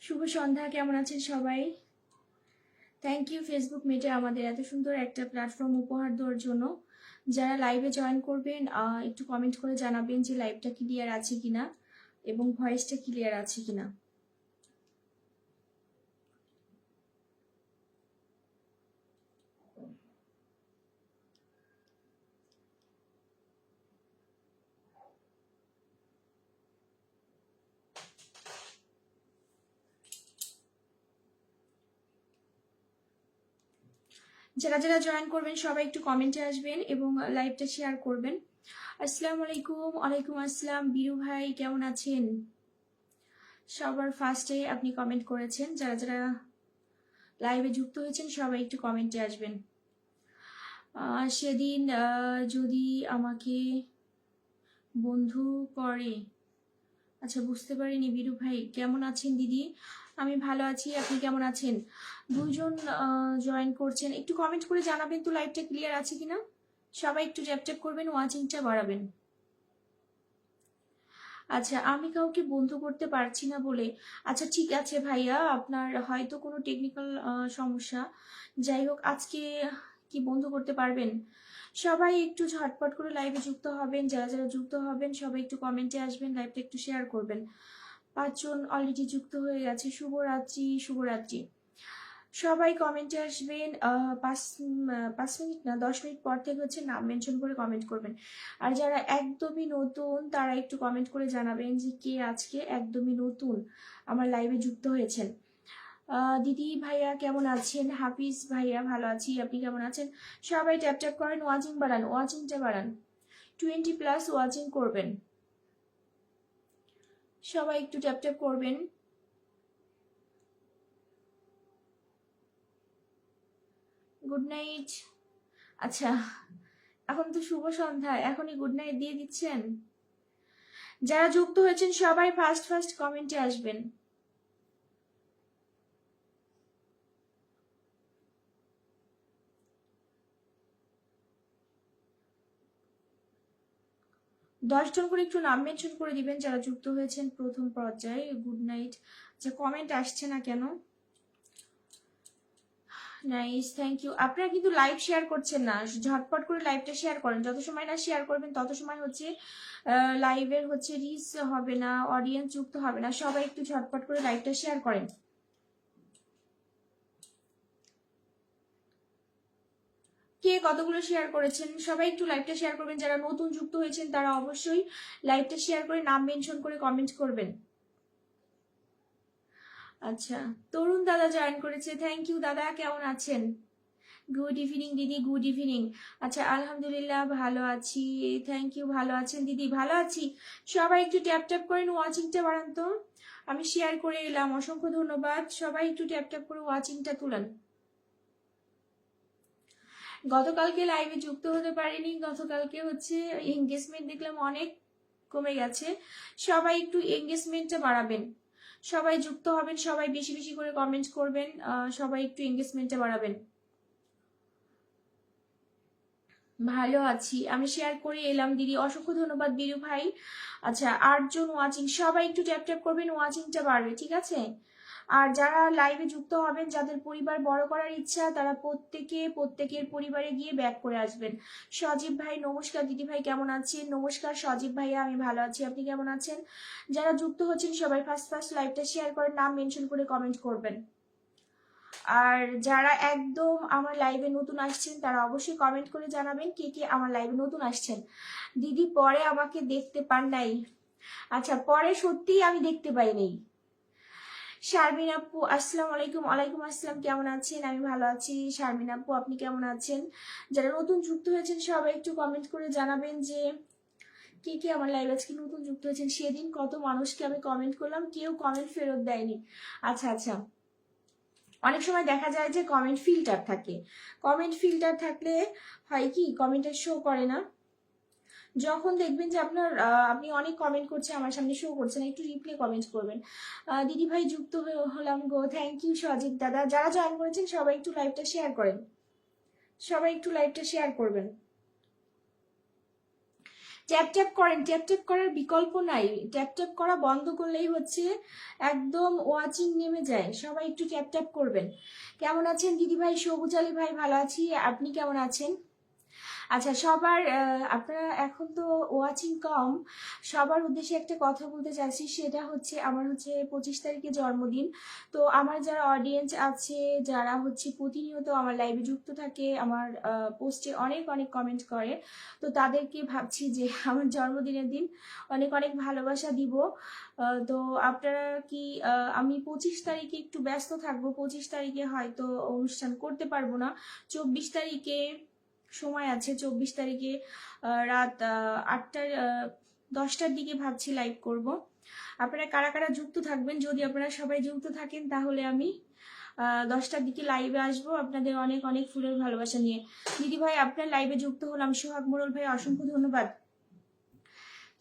শুভ সন্ধ্যা, কেমন আছেন সবাই? থ্যাংক ইউ ফেসবুক মেটে আমাদের এত সুন্দর একটা প্ল্যাটফর্ম উপহার দেওয়ার জন্য। যারা লাইভে জয়েন করবেন একটু কমেন্ট করে জানাবেন যে লাইভটা ক্লিয়ার আছে কিনা এবং ভয়েসটা ক্লিয়ার আছে কিনা। যারা যারা জয়েন করবেন সবাই একটু কমেন্টে আসবেন এবং লাইভটা শেয়ার করবেন। আসসালামু আলাইকুম। ওয়ালাইকুম আসসালাম। বীরু ভাই কেমন আছেন? সবার ফার্স্টে আপনি কমেন্ট করেছেন। যারা যারা লাইভে যুক্ত হয়েছেন সবাই একটু কমেন্টে আসবেন। সেদিন যদি আমাকে বন্ধু করে, আচ্ছা বুঝতে পারিনি। বীরু ভাই কেমন আছেন? দিদি আমি ভালো আছি, আপনি কেমন আছেন? দুইজন জয়েন করছেন, একটু কমেন্ট করে জানাবেন তো লাইভটা ক্লিয়ার আছে কিনা। সবাই একটু ট্যাপ ট্যাপ করবেন, ওয়াচিংটা বাড়াবেন। আচ্ছা আমি কাউকে বন্ধু করতে পারছি না বলে, আচ্ছা ঠিক আছে ভাইয়া, আপনার হয়তো কোনো টেকনিক্যাল সমস্যা। যাই হোক, আজকে কি বন্ধু করতে পারবেন? সবাই একটু ঝটপট করে লাইভে যুক্ত হবেন। যারা যারা যুক্ত হবেন সবাই একটু কমেন্টে আসবেন, লাইভটা একটু শেয়ার করবেন। 5 জন অলরেডি যুক্ত হয়ে গেছে। শুভরাত্রি, শুভরাত্রি। সবাই কমেন্টে আসবেন। 5 মিনিট না, 10 মিনিট পর থেকে হচ্ছে নাম মেনশন করে কমেন্ট করবেন। আর যারা একদমই নতুন তারা একটু কমেন্ট করে জানাবেন যে কে আজকে একদমই নতুন আমার লাইভে যুক্ত হয়েছেন। দিদি ভাইয়া কেমন আছেন? হাফিজ ভাইয়া ভালো আছি, আপনি কেমন আছেন? সবাই ট্যাপ ট্যাপ করেন, ওয়াচিং বাড়ান, ওয়াচিংটা বাড়ান। 20+ ওয়াচিং করবেন, সবাই একটু ট্যাপ ট্যাপ করবেন। Good night. আচ্ছা এখন তো শুভ সন্ধ্যা, এখনই গুড নাইট দিয়ে দিচ্ছেন? যারা যুক্ত হয়েছেন সবাই ফার্স্ট ফার্স্ট কমেন্টে আসবেন। দশজন করে একটু নাম মেনশন করে দিবেন যারা যুক্ত হয়েছেন প্রথম পর্যায়ে। Good night. আচ্ছা কমেন্ট আসছে না কেন? Nice, thank you. আপনারা কিন্তু লাইভ শেয়ার করছেন না, ঝটপট করে লাইভটা শেয়ার করেন। যত সময় না শেয়ার করবেন তত সময় হচ্ছে লাইভের হচ্ছে রিচ হবে না, অডিয়েন্স যুক্ত হবে না। সবাই একটু ঝটপট করে লাইভটা শেয়ার করেন। কে কতগুলো শেয়ার করেছেন সবাই একটু লাইভটা শেয়ার করবেন। যারা নতুন যুক্ত হয়েছেন তারা অবশ্যই লাইভটা শেয়ার করে নাম মেনশন করে কমেন্ট করবেন। আচ্ছা তরুণ দাদা জয়েন করেছে, থ্যাংক ইউ দাদা, কেমন আছেন? গুড ইভিনিং দিদি, গুড ইভিনিং। আচ্ছা আলহামদুলিল্লাহ ভালো আছি, থ্যাংক ইউ। ভালো আছেন দিদি? ভালো আছি। সবাই একটু ট্যাপ ট্যাপ করেন, ওয়াচিংটা বাড়ান তো। আমি শেয়ার করে এলাম, অসংখ্য ধন্যবাদ। সবাই একটু ট্যাপ ট্যাপ করে ওয়াচিংটা তুলেন। গতকালকে লাইভে যুক্ত হতে পারিনি, গতকালকে হচ্ছে এঙ্গেজমেন্ট দেখলাম অনেক কমে গেছে। সবাই একটু এঙ্গেজমেন্টটা বাড়াবেন, সবাই যুক্ত হবেন, সবাই বেশি বেশি করে কমেন্ট করবেন, সবাই একটু এঙ্গেজমেন্টটা বাড়াবেন। ভালো আছি, আমি শেয়ার করে এলাম দিদি, অসংখ্য ধন্যবাদ বীরু ভাই। আচ্ছা 8 জন ওয়াচিং, সবাই একটু ট্যাপ ট্যাপ করবেন, ওয়াচিংটা বাড়বে, ঠিক আছে? আর যারা লাইভে যুক্ত হবেন, যাদের পরিবার বড় করার ইচ্ছা, তারা প্রত্যেকের পরিবারে গিয়ে ব্যাক করে আসবেন। সজীব ভাই নমস্কার। দিদি ভাই কেমন আছেন? নমস্কার সজীব ভাইয়া, আমি ভালো আছি, আপনি কেমন আছেন? যারা যুক্ত হচ্ছেন সবাই ফার্স্ট ফার্স্ট লাইভটা শেয়ার করেন, নাম মেনশন করে কমেন্ট করবেন। আর যারা একদম আমার লাইভে নতুন আসছেন তারা অবশ্যই কমেন্ট করে জানাবেন কে কে আমার লাইভে নতুন আসছেন। দিদি পরে আমাকে দেখতে পান নাই? আচ্ছা পরে সত্যিই আমি দেখতে পাইনি। শারমিন আপু আসসালামু আলাইকুম। ওয়ালাইকুম আসসালাম, কেমন আছেন? আমি ভালো আছি। শারমিন আপু আপনি কেমন আছেন? যারা নতুন যুক্ত হয়েছেন সবাই একটু কমেন্ট করে জানাবেন যে কে কে আমার লাইভ আজকে নতুন যুক্ত হয়েছেন। সেদিন কত মানুষকে আমি কমেন্ট করলাম, কেউ কমেন্ট ফেরত দেয়নি। আচ্ছা আচ্ছা, অনেক সময় দেখা যায় যে কমেন্ট ফিল্টার থাকে, কমেন্ট ফিল্টার থাকলে হয় কি কমেন্টটা শো করে না। যখন দেখবেন যে আপনি অনেক কমেন্ট করছে আমার সামনে শো করছে না, একটু রিপ্লে কমেন্ট করবেন। দিদি ভাই যুক্ত হলাম গো, থ্যাংক ইউ সজিত দাদা। যারা জয়েন করেছেন সবাই একটু লাইভটা শেয়ার করেন, সবাই একটু লাইভটা শেয়ার করবেন। ট্যাপ ট্যাপ করেন, ট্যাপ ট্যাপ করার বিকল্প নাই, ট্যাপ ট্যাপ করা বন্ধ করলেই হচ্ছে একদম ওয়াচিং নেমে যায়। সবাই একটু ট্যাপ ট্যাপ করবেন। কেমন আছেন দিদি ভাই? সবুজ আলী ভাই ভালো আছি, আপনি কেমন আছেন? আচ্ছা সবার আপনারা এখন তো ওয়াচিং কম, সবার উদ্দেশ্যে একটা কথা বলতে চাচ্ছি, সেটা হচ্ছে আমার হচ্ছে 25 তারিখে জন্মদিন। তো আমার যারা অডিয়েন্স আছে, যারা হচ্ছে প্রতিনিয়ত আমার লাইভে যুক্ত থাকে, আমার পোস্টে অনেক অনেক কমেন্ট করে, তো তাদেরকে ভাবছি যে আমার জন্মদিনের দিন অনেক অনেক ভালোবাসা দিব। তো আপনারা কি আমি 25 তারিখে একটু ব্যস্ত থাকবো, 25 তারিখে হয়তো অনুষ্ঠান করতে পারবো না। 24 তারিখে সময় আছে, 24 তারিখে রাত 8টার 10টার দিকে ভাবছি লাইভ করব। আপনারা কারা কারা যুক্ত থাকবেন? যদি আপনারা সবাই যুক্ত থাকেন তাহলে আমি 10টার দিকে লাইভে আসবো আপনাদের অনেক অনেক ফুলের ভালোবাসা নিয়ে। দিদি ভাই আপনার লাইভে যুক্ত হলাম, সোহাগ মোড়ল ভাই অসংখ্য ধন্যবাদ।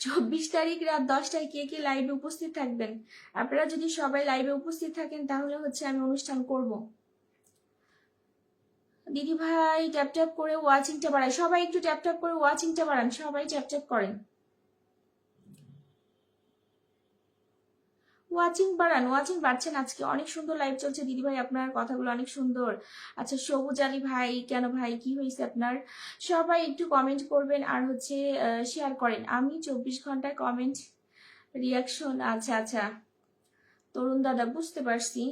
24 তারিখ রাত 10টায় কে কে লাইভে উপস্থিত থাকবেন? আপনারা যদি সবাই লাইভে উপস্থিত থাকেন তাহলে হচ্ছে আমি অনুষ্ঠান করব। দিদি ভাই ট্যাপ ট্যাপ করে ওয়াচিংটা বাড়ায়, সবাই একটু ট্যাপ ট্যাপ করে ওয়াচিংটা বাড়ান, সবাই ট্যাপ ট্যাপ করেন, ওয়াচিং বাড়ান। ওয়াচিং বাড়ছেন, আজকে অনেক সুন্দর লাইভ চলছে দিদি ভাই, আপনার কথাগুলো অনেক সুন্দর। আচ্ছা সবুজ আলী ভাই, কেন ভাই কি হয়েছে আপনার? সবাই একটু কমেন্ট করবেন আর হচ্ছে শেয়ার করেন। আমি 24 ঘন্টায় কমেন্ট রিয়াকশন। আচ্ছা আচ্ছা তরুণ দাদা বুঝতে পারছি,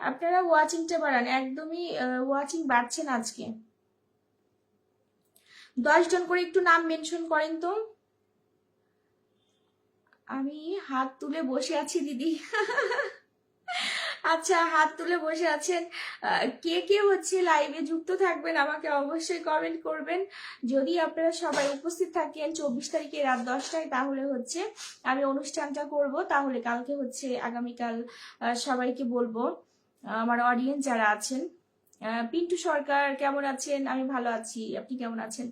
আপনারা ওয়াচিংটা বাড়ান, একদমই ওয়াচিং বাড়ছেন আজকে। 10 জন করে একটু নাম মেনশন করেন তো। আমি হাত তুলে বসে আছি দিদি। আচ্ছা হাত তুলে বসে আছেন, কে কে হচ্ছে লাইভে যুক্ত থাকবেন আমাকে অবশ্যই কমেন্ট করবেন। যদি আপনারা সবাই উপস্থিত থাকেন 24 তারিখে রাত 10টায় তাহলে হচ্ছে আমি অনুষ্ঠানটা করব। তাহলে কালকে হচ্ছে আগামীকাল সবাইকে বলবো, আমার অডিয়েন্স যারা আছেন। পিন্টু সরকার কেমন আছেন? আমি ভালো আছি, আপনি কেমন আছেন?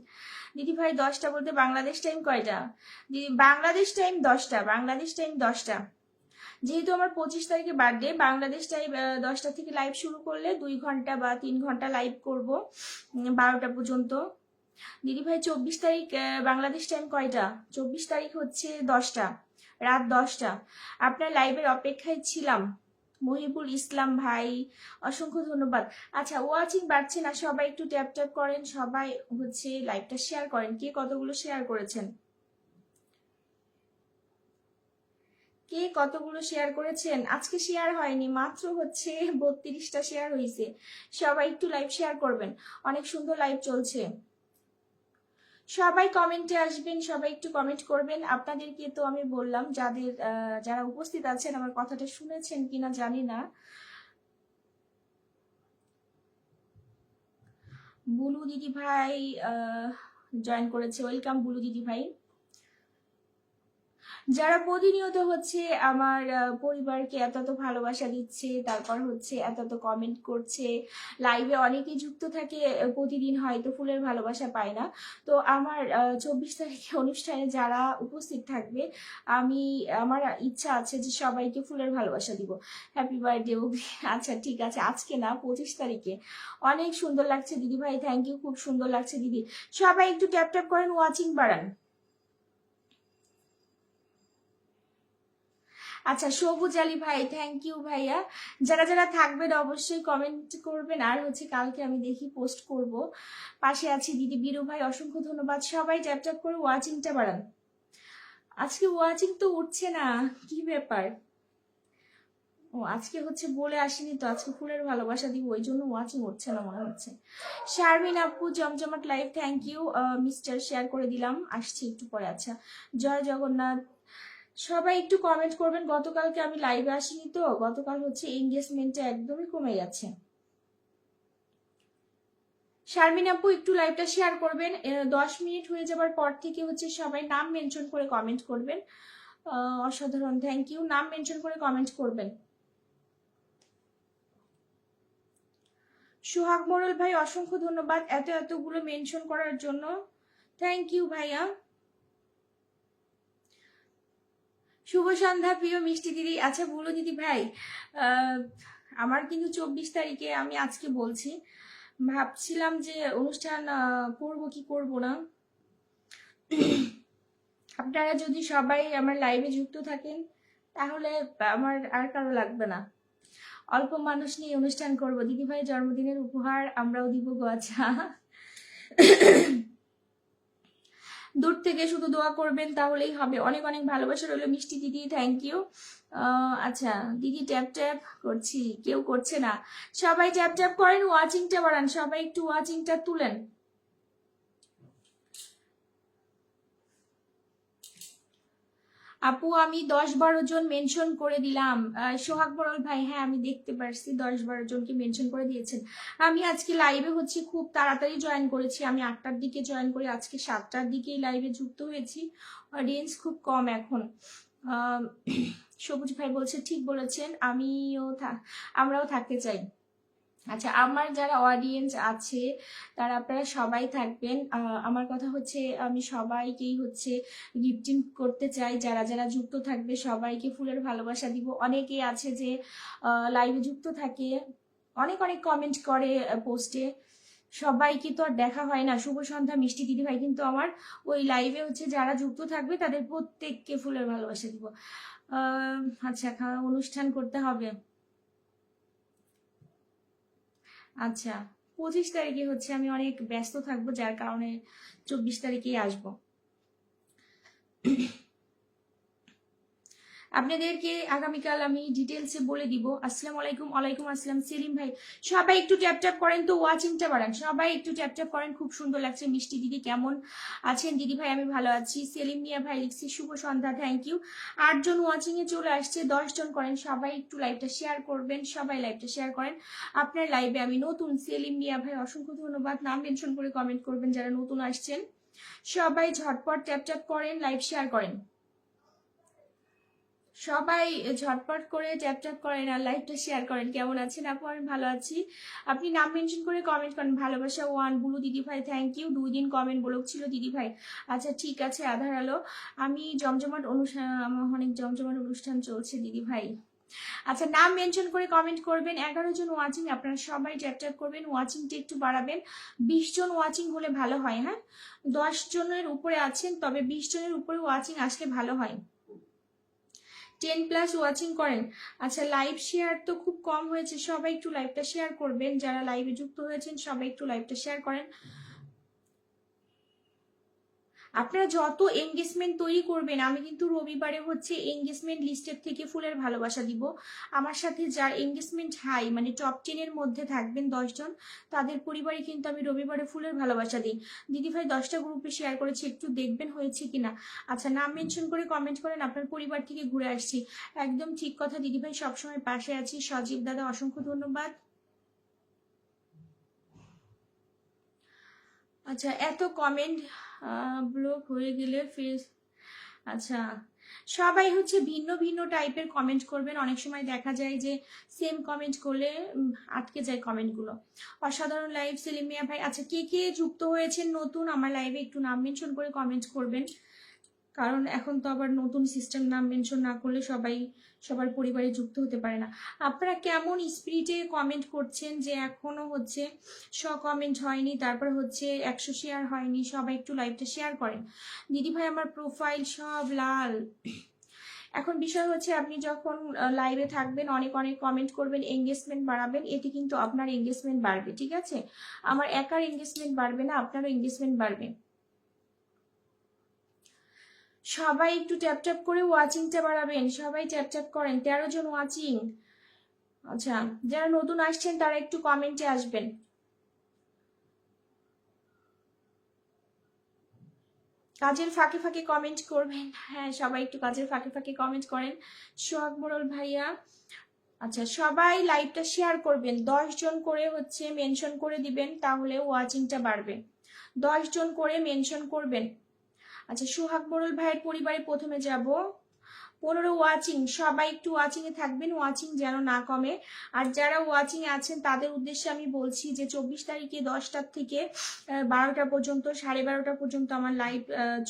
দিদি ভাই 10টা বলতে বাংলাদেশ টাইম কয়টা? দিদি বাংলাদেশ টাইম 10টা, বাংলাদেশ টাইম 10টা। যেহেতু আমার 25 তারিখে বার্থডে, বাংলাদেশ টাইম 10টা থেকে লাইভ শুরু করলে 2 ঘন্টা বা 3 ঘন্টা লাইভ করব 12টা পর্যন্ত। দিদি ভাই 24 তারিখ বাংলাদেশ টাইম কয়টা? 24 তারিখ হচ্ছে 10টা, রাত 10টা। আপনার লাইভের অপেক্ষায় ছিলাম। মহিবুল ইসলাম ভাই অসংখ্য ধন্যবাদ। আচ্ছা ওয়াচিং বাড়ছে না, সবাই একটু ট্যাপ ট্যাপ করেন, সবাই হচ্ছে লাইভটা শেয়ার করেন। কে কতগুলো শেয়ার করেছেন? কে কতগুলো শেয়ার করেছেন? আজকে শেয়ার হয়নি, মাত্র হচ্ছে 32টা শেয়ার হয়েছে। সবাই একটু লাইভ শেয়ার করবেন, অনেক সুন্দর লাইভ চলছে। সবাই কমেন্টে আসবেন, সবাই একটু কমেন্ট করবেন। আপনাদেরকে তো আমি বললাম, যাদের যারা উপস্থিত আছেন আমার কথাটা শুনেছেন কিনা জানি না। বুলু দিদি ভাই জয়েন করেছে, ওয়েলকাম বুলু দিদি ভাই। যারা প্রতিনিয়ত হচ্ছে আমার পরিবারকে এত এত ভালোবাসা দিচ্ছে, তারপর হচ্ছে এত এত কমেন্ট করছে, লাইভে অনেকেই যুক্ত থাকে, প্রতিদিন হয়তো ফুলের ভালোবাসা পায় না। তো আমার 24 তারিখে অনুষ্ঠানে যারা উপস্থিত থাকবে, আমি আমার ইচ্ছা আছে যে সবাইকে ফুলের ভালোবাসা দিব। Happy birthday. আচ্ছা ঠিক আছে, আজকে না 25 তারিখে। অনেক সুন্দর লাগছে দিদি ভাই, থ্যাংক ইউ, খুব সুন্দর লাগছে দিদি। সবাই একটু ট্যাপ ট্যাপ করেন, ওয়াচিং বাড়ান। আচ্ছা সবুজ আলী ভাই থ্যাংক ইউ ভাইয়া। যারা যারা থাকবেন অবশ্যই কমেন্ট করবেন, আর হচ্ছে কালকে আমি দেখি পোস্ট করব। পাশে আছি দিদি বিরু ভাই, অসংখ্য ধন্যবাদ। সবাই ট্যাপ ট্যাপ করে ওয়াচিংটা বাড়ান। আজকে ওয়াচিং তো উঠছে না, কি ব্যাপার? ও আজকে হচ্ছে বলে আসিনি তো, আজকে ফুলের ভালোবাসা দিব, ওই জন্য ওয়াচিং উঠছে না মনে হচ্ছে। শারমিন আপু জমজমাট live, thank you mister, share করে দিলাম, আসছি একটু পরে। আচ্ছা জয় জগন্নাথ। সবাই একটু কমেন্ট করবেন। গতকালকে আমি লাইভে আসিনি তো, গতকাল হচ্ছে এঙ্গেজমেন্টটা একদমই কমে গেছে। শারমিন আপু একটু লাইভটা শেয়ার করবেন, 10 মিনিট হয়ে যাবার পর থেকে হচ্ছে সবাই নাম মেনশন করে কমেন্ট করবেন। অসাধারণ, থ্যাংক ইউ, নাম মেনশন করে কমেন্ট করবেন। সোহাগ মোড়ল ভাই অসংখ্য ধন্যবাদ এতগুলো মেনশন করার জন্য, থ্যাংক ইউ ভাইয়া। শুভ সন্ধ্যা প্রিয় মিষ্টি দিদি। আচ্ছা বলো দিদি ভাই, আমার কিন্তু 24 তারিখে, আমি আজকে বলছি, ভাবছিলাম যে অনুষ্ঠান করব কি করব না। আপনারা যদি সবাই আমার লাইভে যুক্ত থাকেন তাহলে আমার আর কারো লাগবে না। অল্প মানুষ নিয়ে অনুষ্ঠান করব। দিদিভাই জন্মদিনের উপহার আমরাও দিব গো। আচ্ছা, দূর থেকে শুধু দোয়া করবেন তাহলেই হবে। অনেক অনেক ভালোবাসা রইল মিষ্টি দিদি, থ্যাংক ইউ। আচ্ছা দিদি, ট্যাপ ট্যাপ করছি, কেউ করছে না। সবাই ট্যাপ ট্যাপ করেন, ওয়াচিংটা বাড়ান, সবাই একটু ওয়াচিংটা তুলেন। আপু আমি 10-12 জন মেনশন করে দিলাম। সোহাগ বড়ল ভাই, হ্যাঁ আমি দেখতে পারছি 10-12 জনকে মেনশন করে দিয়েছেন। আমি আজকে লাইভে হচ্ছে খুব তাড়াতাড়ি জয়েন করেছি, আমি 8টার দিকে জয়েন করে আজকে 7টার দিকেই লাইভে যুক্ত হয়েছি। অডিয়েন্স খুব কম এখন। সবুজ ভাই বলছে ঠিক বলেছেন, আমরাও থাকতে চাই। আচ্ছা, আমার যারা অডিয়েন্স আছে তারা আপনারা সবাই থাকবেন। আমার কথা হচ্ছে আমি সবাইকেই হচ্ছে গিফটিং করতে চাই। যারা যারা যুক্ত থাকবে সবাইকে ফুলের ভালোবাসা দিব। অনেকেই আছে যে লাইভে যুক্ত থাকে, অনেক অনেক কমেন্ট করে পোস্টে, সবাইকে তো আর দেখা হয় না। শুভ সন্ধ্যা মিষ্টি দিদি ভাই, কিন্তু আমার ওই লাইভে হচ্ছে যারা যুক্ত থাকবে তাদের প্রত্যেককে ফুলের ভালোবাসা দিব। আচ্ছা, অনুষ্ঠান করতে হবে। আচ্ছা, 25 তারিখে হচ্ছে আমি অনেক ব্যস্ত থাকবো, যার কারণে 24 তারিখেই আসবো। আপনাদেরকে আগামীকাল আমি ডিটেলসে বলে দিব। আসসালামু আলাইকুম। ওয়ালাইকুম আসসালাম। সেলিম ভাই, সবাই একটু ট্যাপ ট্যাপ করেন তো, ওয়াচিংটা বাড়ান, সবাই একটু ট্যাপ ট্যাপ করেন। খুব সুন্দর লাগছে। মিষ্টি দিদি কেমন আছেন? দিদি ভাই আমি ভালো আছি। সেলিম মিয়া ভাই লিখছি শুভ সন্ধ্যা, thank you. 8 John watching a চলে আসছে, 10 জন করেন। সবাই একটু লাইভটা শেয়ার করবেন, সবাই লাইভটা শেয়ার করেন। আপনার লাইভে আমি নতুন। সেলিম মিয়া ভাই অসংখ্য ধন্যবাদ। নাম মেনশন করে কমেন্ট করবেন যারা নতুন আসছেন। সবাই ঝটপট ট্যাপ ট্যাপ করেন, লাইভ শেয়ার করেন, সবাই ঝটপট করে ট্যাপ ট্যাপ করেন আর লাইভটা শেয়ার করেন। কেমন আছেন আপু? আমি ভালো আছি। আপনি নাম মেনশন করে কমেন্ট করেন। ভালোবাসা 1 বুলু দিদি ভাই, থ্যাংক ইউ। 2 দিন কমেন্ট ব্লক ছিল দিদি ভাই। আচ্ছা ঠিক আছে, আধার আলো। আমি জমজমাট অনুষ্ঠান, আমার অনেক জমজমাট অনুষ্ঠান চলছে দিদি ভাই। আচ্ছা, নাম মেনশন করে কমেন্ট করবেন। 11 জন ওয়াচিং, আপনারা সবাই ট্যাপ ট্যাপ করবেন, ওয়াচিংটা একটু বাড়াবেন। 20 জন ওয়াচিং হলে ভালো হয়। হ্যাঁ, 10 জনের উপরে আছেন, তবে 20 জনের উপরে ওয়াচিং আসলে ভালো হয়। 10+ ওয়াচিং করেন। আচ্ছা, লাইভ শেয়ার তো খুব কম হয়েছে, সবাই একটু লাইভটা শেয়ার করবেন। যারা লাইভে যুক্ত হয়েছেন সবাই একটু লাইভটা শেয়ার করেন। আপনারা যত এঙ্গেজমেন্ট তৈরি করবেন, আমি কিন্তু রবিবারে হচ্ছে এঙ্গেজমেন্ট লিস্টের থেকে ফুলের ভালোবাসা দিব। আমার সাথে যার এঙ্গেজমেন্ট হাই, মানে টপ 10-এর মধ্যে থাকবেন 10 জন, তাদের পরিবারে কিন্তু আমি রবিবারে ফুলের ভালোবাসা দিই। দিদিভাই 10টা গ্রুপে শেয়ার করেছি, একটু দেখবেন হয়েছে কিনা। আচ্ছা, নাম মেনশন করে কমেন্ট করেন আপনার পরিবার থেকে ঘুরে আসছি। একদম ঠিক কথা দিদিভাই, সবসময় পাশে আছি। সজীব দাদা অসংখ্য ধন্যবাদ। আচ্ছা, এত কমেন্ট ব্লক হয়ে গেলে ফেস। আচ্ছা, সবাই হচ্ছে ভিন্ন ভিন্ন টাইপের কমেন্ট করবেন। অনেক সময় দেখা যায় যে সেম কমেন্ট করলে আটকে যায় কমেন্টগুলো। অসাধারণ লাইভ সেলিম মিয়া ভাই। আচ্ছা, কে কে যুক্ত হয়েছেন নতুন আমার লাইভে একটু নাম মেনশন করে কমেন্ট করবেন, কারণ এখন তো আবার নতুন সিস্টেম, নাম মেনশন না করলে সবাই সবার পরিবারে যুক্ত হতে পারে না। আপনারা কেমন স্পিরিটে কমেন্ট করছেন যে এখনো হচ্ছে কমেন্ট হয়নি, তারপর হচ্ছে 100 শেয়ার হয়নি। সবাই একটু লাইভটা শেয়ার করেন। দিদি ভাই আমার প্রোফাইল সব লাল। এখন বিষয় হচ্ছে আপনি যখন লাইভে থাকবেন অনেক অনেক কমেন্ট করবেন, এঙ্গেজমেন্ট বাড়াবেন, এতে কিন্তু আপনার এঙ্গেজমেন্ট বাড়বে। ঠিক আছে, আমার একার এঙ্গেজমেন্ট বাড়বে না, আপনারও এঙ্গেজমেন্ট বাড়বে। সবাই একটু ট্যাপ ট্যাপ করে ওয়াচিংটা বাড়াবেন, সবাই ট্যাপ ট্যাপ করেন। 13 জন ওয়াচিং। আচ্ছা, যারা নতুন আসছেন তারা একটু কমেন্টে আসবেন। কাজের ফাঁকে ফাঁকে কমেন্ট করবেন। হ্যাঁ, সবাই একটু কাজের ফাঁকে ফাঁকে কমেন্ট করেন। সোহাগ মোড়ল ভাইয়া। আচ্ছা, সবাই লাইভটা শেয়ার করবেন। 10 জন করে হচ্ছে মেনশন করে দিবেন, তাহলে ওয়াচিংটা বাড়বে। 10 জন করে মেনশন করবেন। আচ্ছা, সোহাগ মোড়ল ভাইয়ের পরিবারে প্রথমে যাব। 15 ওয়াচিং, সবাই একটু ওয়াচিং এ থাকবেন, ওয়াচিং যেন না কমে। আর যারা ওয়াচিং এ আছেন তাদের উদ্দেশ্যে আমি বলছি যে 24 তারিখে 10টা থেকে 12টা পর্যন্ত, 12:30 পর্যন্ত আমার লাইভ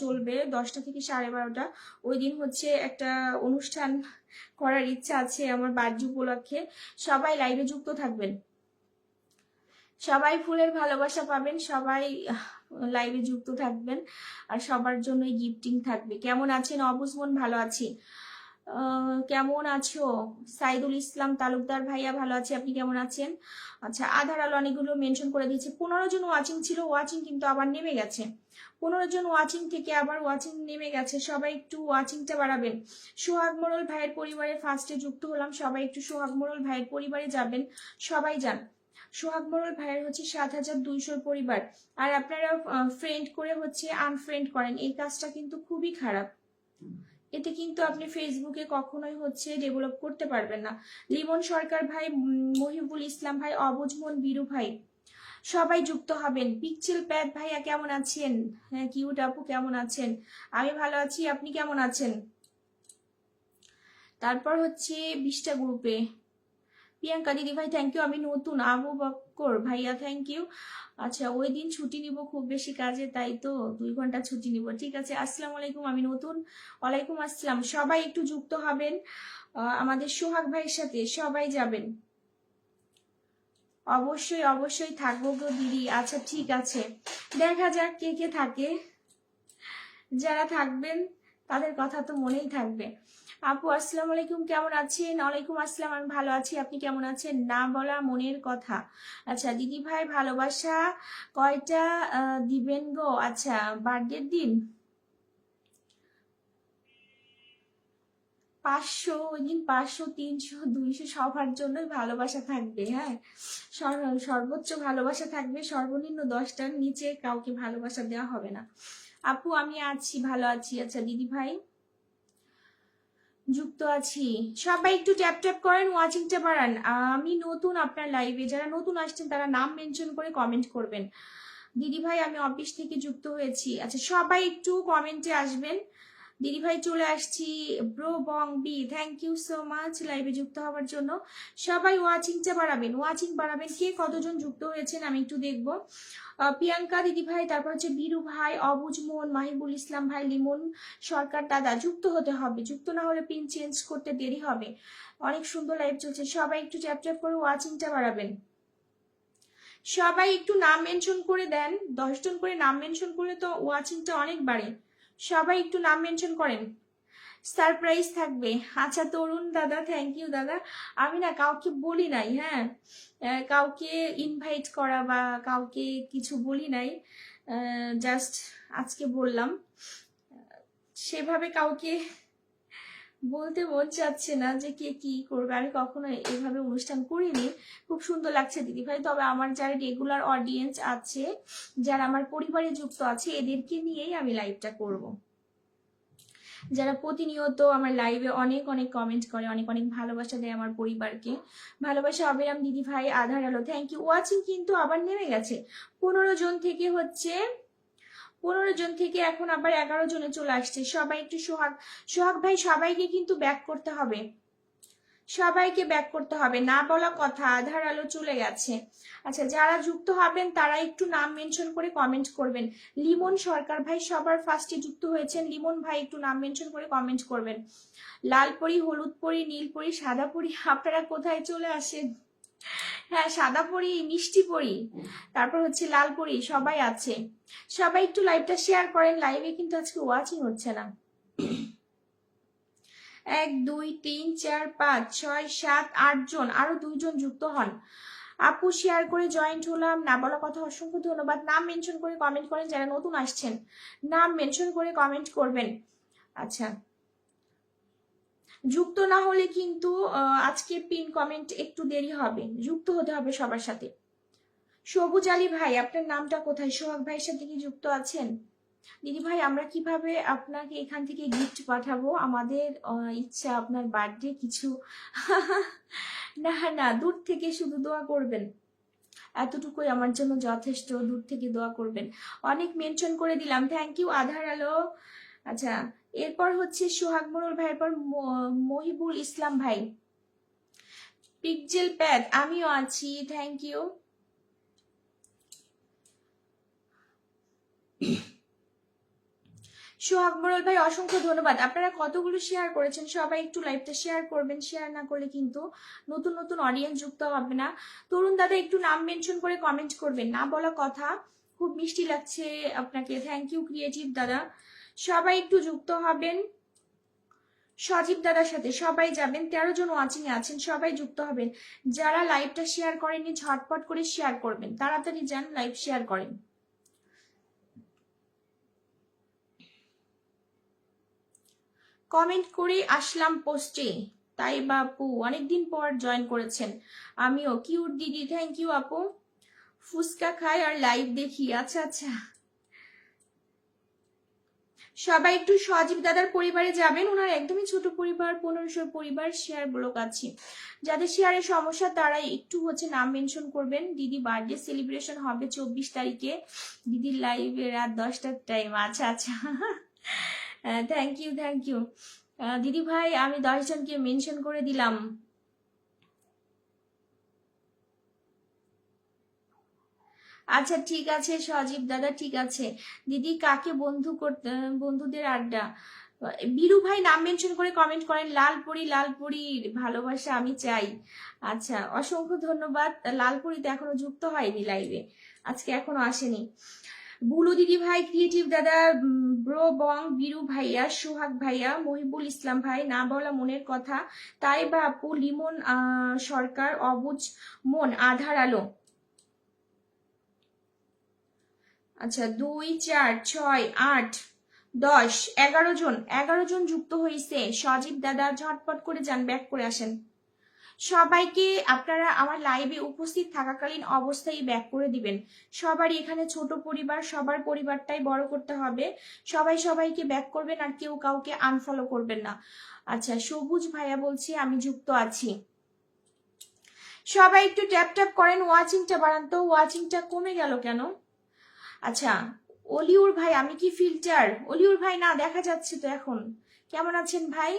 চলবে। 10টা থেকে 12:30। ওই দিন হচ্ছে একটা অনুষ্ঠান করার ইচ্ছা আছে আমার বার্থডে উপলক্ষে। সবাই লাইভে যুক্ত থাকবেন। সবাই ফুলের ভালোবাসা পাবেন, সবাই লাইভে যুক্ত থাকবেন, আর সবার জন্যই গিফটিং থাকবে। কেমন আছেন অবুজ মন? ভালো আছি। কেমন আছো সাইদুল ইসলাম তালুকদার ভাইয়া? ভালো আছি, আপনি কেমন আছেন? আচ্ছা, আধার আলো অনেকগুলো মেনশন করে দিয়েছে। 15 জন ওয়াচিং ছিল, ওয়াচিং কিন্তু আবার নেমে গেছে। 15 জন ওয়াচিং থেকে আবার ওয়াচিং নেমে গেছে। সবাই একটু ওয়াচিংটা বাড়াবেন। সোহাগ মোড়ল ভাইয়ের পরিবারে ফার্স্টে যুক্ত হলাম, সবাই একটু সোহাগ মোড়ল ভাইয়ের পরিবারে যাবেন, সবাই যান। সোহাগ মোড়ল ভাইয়ের হচ্ছে 7200 পরিবার, আর আপনারা ফ্রেন্ড করে হচ্ছে আনফ্রেন্ড করেন, এই কাজটা কিন্তু খুবই খারাপ। এতে কিন্তু আপনি ফেসবুকে কখনোই হচ্ছে ডেভেলপ করতে পারবেন না। লিমন সরকার ভাই, মহিবুল ইসলাম ভাই, অবুজমন বিরু ভাই, সবাই যুক্ত হবেন। পিকচেল প্যাড ভাইয়া কেমন আছেন? হ্যাঁ, কিউট আপু কেমন আছেন? আমি ভালো আছি, আপনি কেমন আছেন? তারপর হচ্ছে 20টা গ্রুপে প্রিয়াঙ্কা দিদি ভাই থ্যাংক ইউ, আমি নতুন। আবু বক্কর ভাইয়া থ্যাংক ইউ। আচ্ছা, ওই দিন ছুটি নিব, খুব বেশি কাজে, তাই তো 2 ঘন্টা ছুটি নিব। ঠিক আছে, আসসালামু আলাইকুম, আমি নতুন। ওয়ালাইকুম আসসালাম। সবাই একটু যুক্ত হবেন আমাদের সোহাগ ভাইয়ের সাথে, সবাই যাবেন। অবশ্যই অবশ্যই থাকবো গো দিদি। আচ্ছা ঠিক আছে, দেখা যাক কে কে থাকে। যারা থাকবেন তাদের কথা তো মনেই থাকবে। আপু আসসালামু আলাইকুম, কেমন আছেন? ওয়ালাইকুম আসসালাম, আমি ভালো আছি, আপনি কেমন আছেন? না বলা মনের কথা। আচ্ছা দিদি ভাই, ভালোবাসা কয়টা দিবেন গো? আচ্ছা, বার্থডের দিন 500, ওই দিন 500, 300, 200 সবার জন্যই ভালোবাসা থাকবে। হ্যাঁ, সর্বোচ্চ ভালোবাসা থাকবে, সর্বনিম্ন 10টার নিচে কাউকে ভালোবাসা দেওয়া হবে না। আপু আমি আছি, ভালো আছি। আচ্ছা দিদি ভাই যুক্ত আছি, সবাই একটু ট্যাপ ট্যাপ করেন, ওয়াচিংটা বাড়ান। আমি নতুন আপনার লাইভে, যারা নতুন আসছেন তারা নাম মেনশন করে কমেন্ট করবেন। দিদি ভাই আমি অফিস থেকে যুক্ত হয়েছি। আচ্ছা, সবাই একটু কমেন্টে আসবেন। দিদি ভাই চলে আসছি, ব্রো বং বি থ্যাংক ইউ সো মাচ লাইভে যুক্ত হওয়ার জন্য। সবাই ওয়াচিংটা বাড়াবেন, ওয়াচিং বাড়াবেন। কে কতজন যুক্ত হয়েছেন আমি একটু দেখবো। প্রিয়াঙ্কা দিদি ভাই, তারপর হচ্ছে বীরু ভাই, অবুজ মোহন, মাহিবুল ইসলাম ভাই, লিমন সরকার দাদা, যুক্ত হতে হবে। যুক্ত না হলে পিন চেঞ্জ করতে দেরি হবে। অনেক সুন্দর লাইভ চলছে, সবাই একটু চ্যাপ চ্যাপ করে ওয়াচিংটা বাড়াবেন। সবাই একটু নাম মেনশন করে দেন, 10 জন করে নাম মেনশন করলে তো ওয়াচিংটা অনেক বাড়ে। সবাই একটু নাম মেনশন করেন, সারপ্রাইজ থাকবে। আচ্ছা তরুণ দাদা থ্যাংক ইউ দাদা। আমি না কাউকে বলি নাই, হ্যাঁ, কাউকে ইনভাইট করা বা কাউকে কিছু বলি নাই, জাস্ট আজকে বললাম। সেভাবে কাউকে বলতে মন চাচ্ছে না যে কে কি করবে, আমি কখনো এইভাবে অনুষ্ঠান করিনি। খুব সুন্দর লাগছে দিদি ভাই, তবে আমার যারা রেগুলার অডিয়েন্স আছে, যারা আমার পরিবারে যুক্ত আছে, এদেরকে নিয়েই আমি লাইভটা করব। যারা প্রতিনিয়ত আমার লাইভে অনেক অনেক কমেন্ট করে, অনেক অনেক ভালোবাসা দেয় আমার পরিবারকে। ভালোবাসা অবিরাম দিদি ভাই, আধার আলো থ্যাংক ইউ। ওয়াচিং কিন্তু আবার নেমে গেছে, 15 জন থেকে হচ্ছে 15 জন থেকে এখন আবার 11 জনে চলে আসছে। সবাই একটু সোহাগ ভাই, সবাইকে কিন্তু ব্যাক করতে হবে, সবাইকে ব্যাক করতে হবে, না বলা কথা। আধার আলো চলে গেছে। আচ্ছা, যারা যুক্ত হবেন তারা একটু নাম মেনশন করে কমেন্ট করবেন। লিমন সরকার ভাই সবার ফার্স্টে যুক্ত হয়েছেন, লিমন ভাই একটু নাম মেনশন করে কমেন্ট করবেন। লাল পরি, হলুদ পরি, নীল পরি, সাদা পরি, আপনারা কোথায় চলে আসেন? হ্যাঁ, সাদা পরি, মিষ্টি পরি, তারপর হচ্ছে লাল পরি, সবাই আছে। সবাই একটু লাইভটা শেয়ার করেন, লাইভে কিন্তু আজকে ওয়াচিং হচ্ছে না। 1 2 3 4 5 6 7 8 জন, আরো 2 জন যুক্ত হন। আপু শেয়ার করে জয়েন্ট হলাম, না বলা কথা, অসংখ্য ধন্যবাদ। নাম মেনশন করে কমেন্ট করেন, যারা নতুন আসছেন নাম মেনশন করে কমেন্ট করবেন। আচ্ছা, যুক্ত না হলে কিন্তু আজকে পিন কমেন্ট একটু দেরি হবে, যুক্ত হতে হবে সবার সাথে। সবুজ আলী ভাই, আপনার নামটা কোথায়? সোহাগ ভাইয়ের সাথে কি যুক্ত আছেন? দিদি ভাই আমরা কিভাবে আপনাকে এখান থেকে গিফট পাঠাবো? আমাদের ইচ্ছা আপনার বার্থডে কিছু না না, দূর থেকে শুধু দোয়া করবেন, এতটুকুই আমার জন্য যথেষ্ট। দূর থেকে দোয়া করবেন। অনেক মেনশন করে দিলাম, থ্যাংক ইউ আধার আলো। আচ্ছা, এরপর হচ্ছে সোহাগ মোড়ল ভাইয়ের পর মহিবুল ইসলাম ভাই, পিকজেল প্যাড আমিও আছি, থ্যাংক ইউ। সোহাগ মোড়ল ভাই অসংখ্য ধন্যবাদ। আপনারা কতগুলো শেয়ার করেছেন, সবাই একটু লাইভটা শেয়ার করবেন। শেয়ার না করলে কিন্তু নতুন নতুন অডিয়েন্স যুক্ত হবে না। তরুণ দাদা একটু নাম মেনশন করে কমেন্ট করবেন, না বলা কথা। খুব মিষ্টি লাগছে আপনাকে, থ্যাংক ইউ ক্রিয়েটিভ দাদা। সবাই একটু যুক্ত হবেন সজীব দাদার সাথে, সবাই যাবেন। 13 জন ওয়াচিং এ আছেন, সবাই যুক্ত হবেন। যারা লাইভটা শেয়ার করেননি ঝটপট করে শেয়ার করবেন, তাড়াতাড়ি যান লাইভ শেয়ার করেন। কমেন্ট করে আসলাম পোস্টে, তাই বাপু অনেকদিন পর জয়েন করেছেন। আমিও কিউট দিদি, থ্যাংক ইউ আপু। ফুচকা খাই আর লাইভ দেখি, আচ্ছা আচ্ছা। সবাই একটু সজীব দাদার পরিবারে যাবেন, ওনার একদমই ছোট পরিবার, 1500 পরিবার শেয়ার ব্লক আছে। যাদের শেয়ারের সমস্যা তারা একটু নাম মেনশন করবেন। দিদি বার্থডে সেলিব্রেশন হবে 24 তারিখে, দিদির লাইভে রাত 10টার টাইম। আচ্ছা আচ্ছা, থ্যাংক ইউ থ্যাংক ইউ দিদি ভাই, আমি 10 জনকে মেনশন করে দিলাম। আচ্ছা ঠিক আছে সজীব দাদা, ঠিক আছে। দিদি কাকে বন্ধু করতে, বন্ধুদের আড্ডা। বীরু ভাই নাম মেনশন করে কমেন্ট করেন, লালপুরি, লালপুরির ভালোবাসা আমি চাই। আচ্ছা অসংখ্য ধন্যবাদ। লালপুরি তো এখনো যুক্ত হয়নি লাইভে, আজকে এখনো আসেনি। বুলু দিদি ভাই, ক্রিয়েটিভ দাদা, ব্রো বং, বীরু ভাইয়া, সোহাগ ভাইয়া, মহিবুল ইসলাম ভাই, না বলা মনের কথা, তাই বা আপু, লিমন সরকার, অবুজ মন, আধার আলো। আচ্ছা 2 4 6 8 10 11 জন, 11 জন যুক্ত হয়েছে। সজীব দাদা ঝটপট করে যান, ব্যাক করে আসেন। সবাইকে আপনারা আমার লাইভে উপস্থিত থাকাকালীন অবস্থায় ব্যাক করে দিবেন। সবারই এখানে ছোট পরিবার, সবার পরিবারটাই বড় করতে হবে। সবাই সবাইকে ব্যাক করবেন, আর কেউ কাউকে আনফলো করবেন না। আচ্ছা সবুজ ভাইয়া বলছি আমি যুক্ত আছি। সবাই একটু ট্যাপ ট্যাপ করেন, ওয়াচিংটা বাড়ান তো। ওয়াচিংটা কমে গেল কেন? আচ্ছা অলিউর ভাই, আমি কি ফিল্টার? অলিউর ভাই না দেখা যাচ্ছে তো এখন। কেমন আছেন ভাই?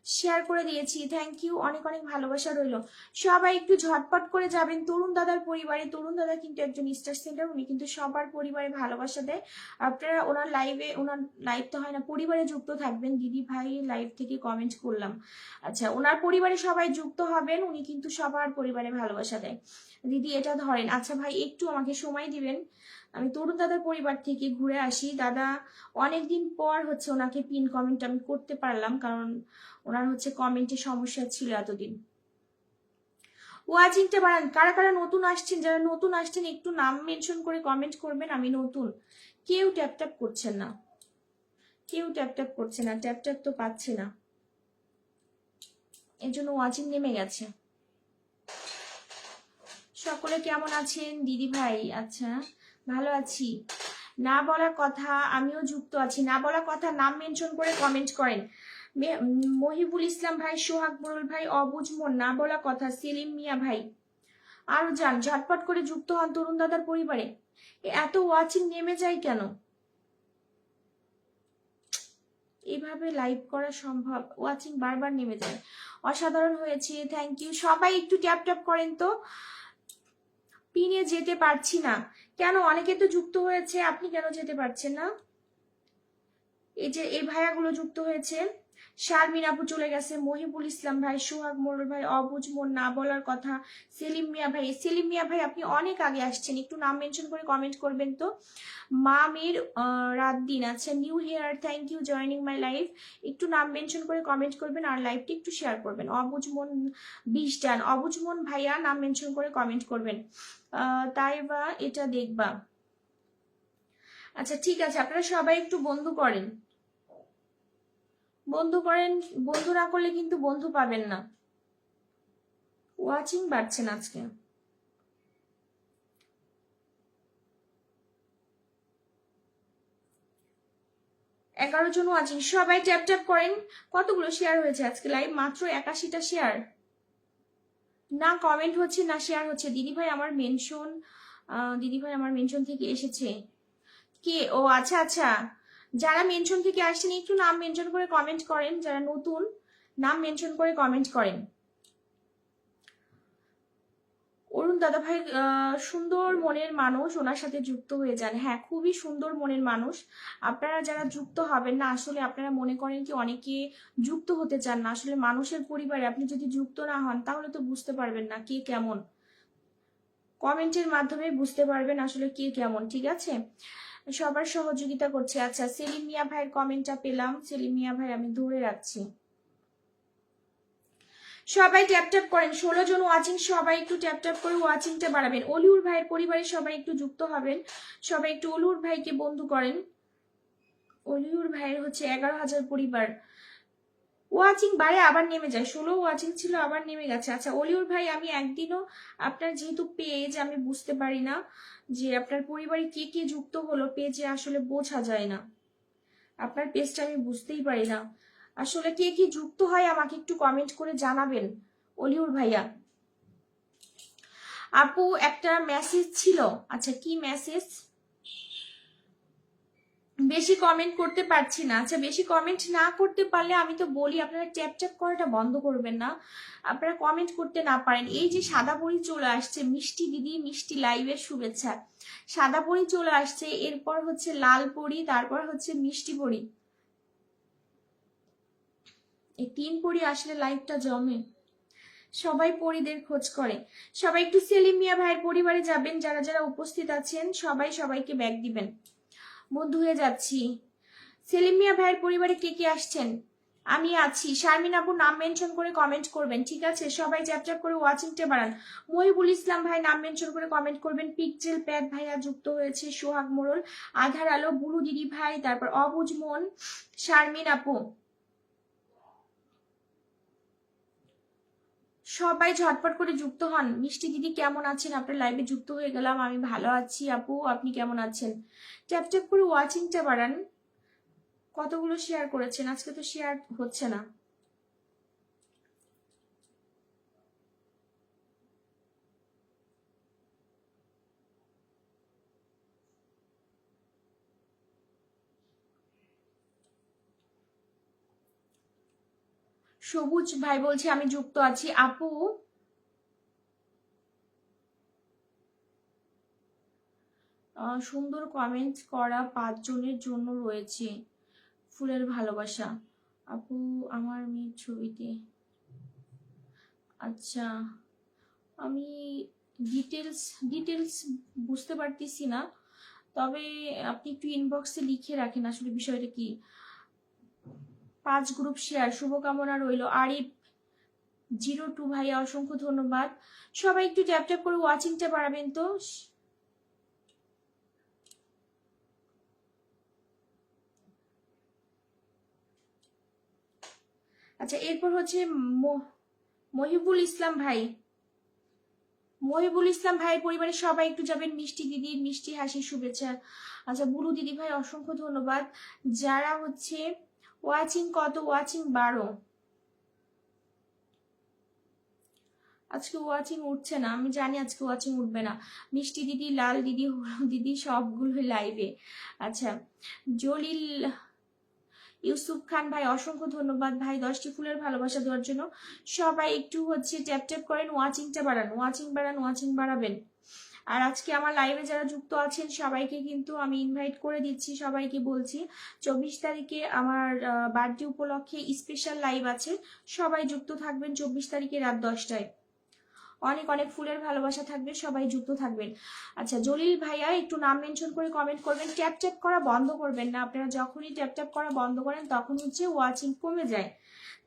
শেয়ার করে দিয়েছি, থ্যাংক ইউ, অনেক অনেক ভালোবাসা রইল। সবাই একটু ঝটপট করে যাবেন তরুণ দাদার পরিবারে। তরুণ দাদা কিন্তু একজন স্টার সেন্টার, উনি কিন্তু সবার পরিবারে ভালোবাসা দেয়। আপনারা ওনার লাইভে, ওনার লাইভ তো হয় না, পরিবারে যুক্ত থাকবেন। দিদি ভাই লাইভ থেকে কমেন্ট করলাম। আচ্ছা ওনার পরিবারে সবাই যুক্ত হবেন, উনি কিন্তু সবার পরিবারে ভালোবাসা দেয়। দিদি এটা ধরেন। আচ্ছা ভাই একটু আমাকে সময় দিবেন, আমি তরুণ দাদার পরিবার থেকে ঘুরে আসি। দাদা অনেকদিন পর ওনাকে পিন কমেন্ট আমি করতে পারলাম, কারণ ওনার কমেন্টে সমস্যা ছিল এতদিন। ওয়াচিংটা বাড়ান। কারা কারা নতুন আসছেন, যারা নতুন আসছেন একটু নাম মেনশন করে কমেন্ট করবেন, আমি নতুন। কেউ ট্যাপ ট্যাপ করছেন না, কেউ ট্যাপ ট্যাপ করছে না, ট্যাপ ট্যাপ তো পাচ্ছি না, এর জন্য ওয়াচিং নেমে গেছে। সকলে কেমন আছেন দিদি ভাই? আচ্ছা ভালো আছি। না বলা কথা, আমিও যুক্ত আছি। না বলা কথা নাম মেনশন করে কমেন্ট করেন। মহিবুল ইসলাম ভাই, সোহাগ মোড়ল ভাই, অবুজ মন, না বলা কথা, সেলিম মিয়া ভাই, আরো যান ঝটপট করে যুক্ত হন তরুণ দাদার পরিবারে। এত ওয়াচিং নেমে যায় কেন? এইভাবে লাইভ করা সম্ভব? ওয়াচিং বারবার নেমে যায়, অসাধারণ হয়েছে, থ্যাংক ইউ। সবাই একটু ট্যাপ ট্যাপ করেন তো। পিনে যেতে পারছি না কেন? অনেকে তো যুক্ত হয়েছে, আপনি কেন যেতে পারছেন না? এই যে এই ভাইয়াগুলো যুক্ত হয়েছে, শারমিন আপু চলে গেছে, মহিবুল ইসলাম ভাই, সোহাগ মোড়ল ভাই, অবুজ মন, না বলার কথা, সেলিম মিয়া ভাই। সেলিম মিয়া ভাই আপনি অনেক আগে আসছেন, একটু নাম মেনশন করে কমেন্ট করবেন তো। মামির রাত দিন, আচ্ছা new here, thank you joining my live. একটু নাম মেনশন করে কমেন্ট করবেন আর লাইভটি একটু শেয়ার করবেন। অবুজ মন 20 ডান। অবুজ মন ভাইয়া নাম মেনশন করে কমেন্ট করবেন। তাই বা এটা দেখবা। আচ্ছা ঠিক আছে, আপনারা সবাই একটু বন্ধু করেন, বন্ধু করেন। বন্ধু না করলে কিন্তু বন্ধু পাবেন না। ওয়াচিং বাড়ছে না আজকে। এগারো জন ওয়াচিং, সবাই ট্যাপ ট্যাপ করেন। কতগুলো শেয়ার হয়েছে আজকে লাইভ? মাত্র 81টা শেয়ার। না কমেন্ট হচ্ছে না শেয়ার হচ্ছে। দিদিভাই আমার মেনশন, দিদিভাই আমার মেনশন থেকে এসেছে কে? ও আচ্ছা আচ্ছা, যারা মেনশন থেকে আসছেন একটু নাম মেনশন করে কমেন্ট করেন। যারা নতুন নাম মেনশন করে কমেন্ট করেন। অরুণ দাদা ভাই সুন্দর মনের মানুষ, ওনার সাথে যুক্ত হয়ে যান। হ্যাঁ, খুবই সুন্দর মনের মানুষ। আপনারা যারা যুক্ত হবেন না, আসলে আপনারা মনে করেন কি অনেকে যুক্ত হতে চান না। আসলে মানুষের পরিবারে আপনি যদি যুক্ত না হন তাহলে তো বুঝতে পারবেন না কে কেমন। কমেন্টের মাধ্যমে বুঝতে পারবেন আসলে কে কেমন, ঠিক আছে? সবার সহযোগিতা করছে। আচ্ছা, সেলিম মিয়া ভাইয়ের কমেন্টটা পেলাম। সেলিম মিয়া ভাই আমি ধরে রাখছি। সবাই ট্যাপ ট্যাপ করেন, 16 জন ওয়াচিং, সবাই একটু ট্যাপ ট্যাপ করে ওয়াচিংটা বাড়াবেন। অলিউর ভাইয়ের পরিবারে সবাই একটু যুক্ত হবেন, সবাই একটু অলিউর ভাইকে বন্ধু করেন। অলিউর ভাইয়ের হচ্ছে 11,000 পরিবার। ওয়াচিং বাড়ে আবার নেমে যায়, 16 ওয়াচিং ছিল আবার নেমে গেছে। আচ্ছা অলিউর ভাই, আমি একদিনও আপনার যেহেতু পেজ আমি বুঝতে পারি না যে আপনার পরিবারে কে কে যুক্ত হলো, পেজে আসলে বোঝা যায় না, আপনার পেজটা আমি বুঝতেই পারি না। আসলে কে কি যুক্ত হয় আমাকে একটু কমেন্ট করে জানাবেন অলিউর ভাইয়া। আপু একটা মেসেজ ছিল, আচ্ছা কি মেসেজ? বেশি কমেন্ট করতে পারছি না। আচ্ছা বেশি কমেন্ট না করতে পারলে আমি তো বলি আপনারা ট্যাপ ট্যাপ করাটা বন্ধ করবেন না, আপনারা কমেন্ট করতে না পারেন। এই যে সাদা পরি চলে আসছে, মিষ্টি দিদি মিষ্টি লাইভের শুভেচ্ছা। সাদা পরি চলে আসছে, এরপর হচ্ছে লাল পরি, তারপর হচ্ছে মিষ্টি পরি। এই 3 পরি আসলে লাইভটা জমে, সবাই পরিদের খোঁজ করে। সবাই একটু সেলিম মিয়া ভাইয়ের পরিবারে যাবেন, যারা যারা উপস্থিত আছেন সবাই সবাইকে ব্যাগ দিবেন। বন্ধু হয়ে যাচ্ছি। সেলিম মিয়া ভাইয়ের পরিবারে কে কে আসছেন? আমি আছি। শারমিন আপু নাম মেনশন করে কমেন্ট করবেন, ঠিক আছে? সবাই চ্যাপ চ্যাপ করে ওয়াচিংটা বাড়ান। মহিবুল ইসলাম ভাই নাম মেনশন করে কমেন্ট করবেন। পিকজেল প্যাড ভাইয়া যুক্ত হয়েছে, সোহাগ মোড়ল, আধার আলো, বুলু দিদি ভাই, তারপর অবুজ মন, শারমিন আপু, সবাই ঝটপট করে যুক্ত হন। মিষ্টি দিদি কেমন আছেন? আপনার লাইভে যুক্ত হয়ে গেলাম, আমি ভালো আছি। আপু আপনি কেমন আছেন? ট্যাপ ট্যাপ করে ওয়াচিংটা বাড়ান। কতগুলো শেয়ার করেছেন? আজকে তো শেয়ার হচ্ছে না। সবুজ ভাই বলছে আমি যুক্ত আছি। আপু সুন্দর কমেন্ট করা 5 জনের জন্য রয়েছে ফুলের ভালোবাসা। আপু আমার মেয়ের ছবিতে, আচ্ছা আমি ডিটেলস বুঝতে পারতেছি না, তবে আপনি একটু ইনবক্সে লিখে রাখেন আসলে বিষয়টা কি। 5 গ্রুপ শেয়ার, শুভকামনা রইল। আরিফ 02 ভাইয়া অসংখ্য ধন্যবাদ। সবাই একটু ট্যাপ ট্যাপ করে ওয়াচিংটা বাড়াবেন তো। আচ্ছা এরপর হচ্ছে মহিবুল ইসলাম ভাই, মহিবুল ইসলাম ভাইয়ের পরিবারের সবাই একটু যাবেন। মিষ্টি দিদির মিষ্টি হাসির শুভেচ্ছা। আচ্ছা বুলু দিদি ভাই অসংখ্য ধন্যবাদ। যারা হচ্ছে ওয়াচিং কত? ওয়াচিং 12। আজকে ওয়াচিং উঠছে না, আমি জানি আজকে ওয়াচিং উঠবে না। মিষ্টি দিদি, লাল দিদি, হলুদ দিদি সবগুলো লাইভে। আচ্ছা জলিল ইউসুফ খান ভাই অসংখ্য ধন্যবাদ ভাই 10টি ফুলের ভালোবাসা দেওয়ার জন্য। সবাই একটু হচ্ছে ট্যাপ ট্যাপ করেন, ওয়াচিংটা বাড়ান, ওয়াচিং বাড়ান, ওয়াচিং বাড়াবেন। আর আজকে আমার লাইভে যারা যুক্ত আছেন সবাইকে কিন্তু আমি ইনভাইট করে দিচ্ছি, সবাইকে বলছি 24 তারিখে আমার বার্থডে উপলক্ষে স্পেশাল লাইভ আছে, সবাই যুক্ত থাকবেন 24 তারিখে রাত 10টায়। অনেক অনেক ফুলের ভালোবাসা থাকবে, সবাই যুক্ত থাকবেন। আচ্ছা জলিল ভাইয়া একটু নাম মেনশন করে কমেন্ট করবেন। ট্যাপ ট্যাপ করা বন্ধ করবেন না, আপনারা যখনই ট্যাপ ট্যাপ করা বন্ধ করেন তখন হচ্ছে ওয়াচিং কমে যায়।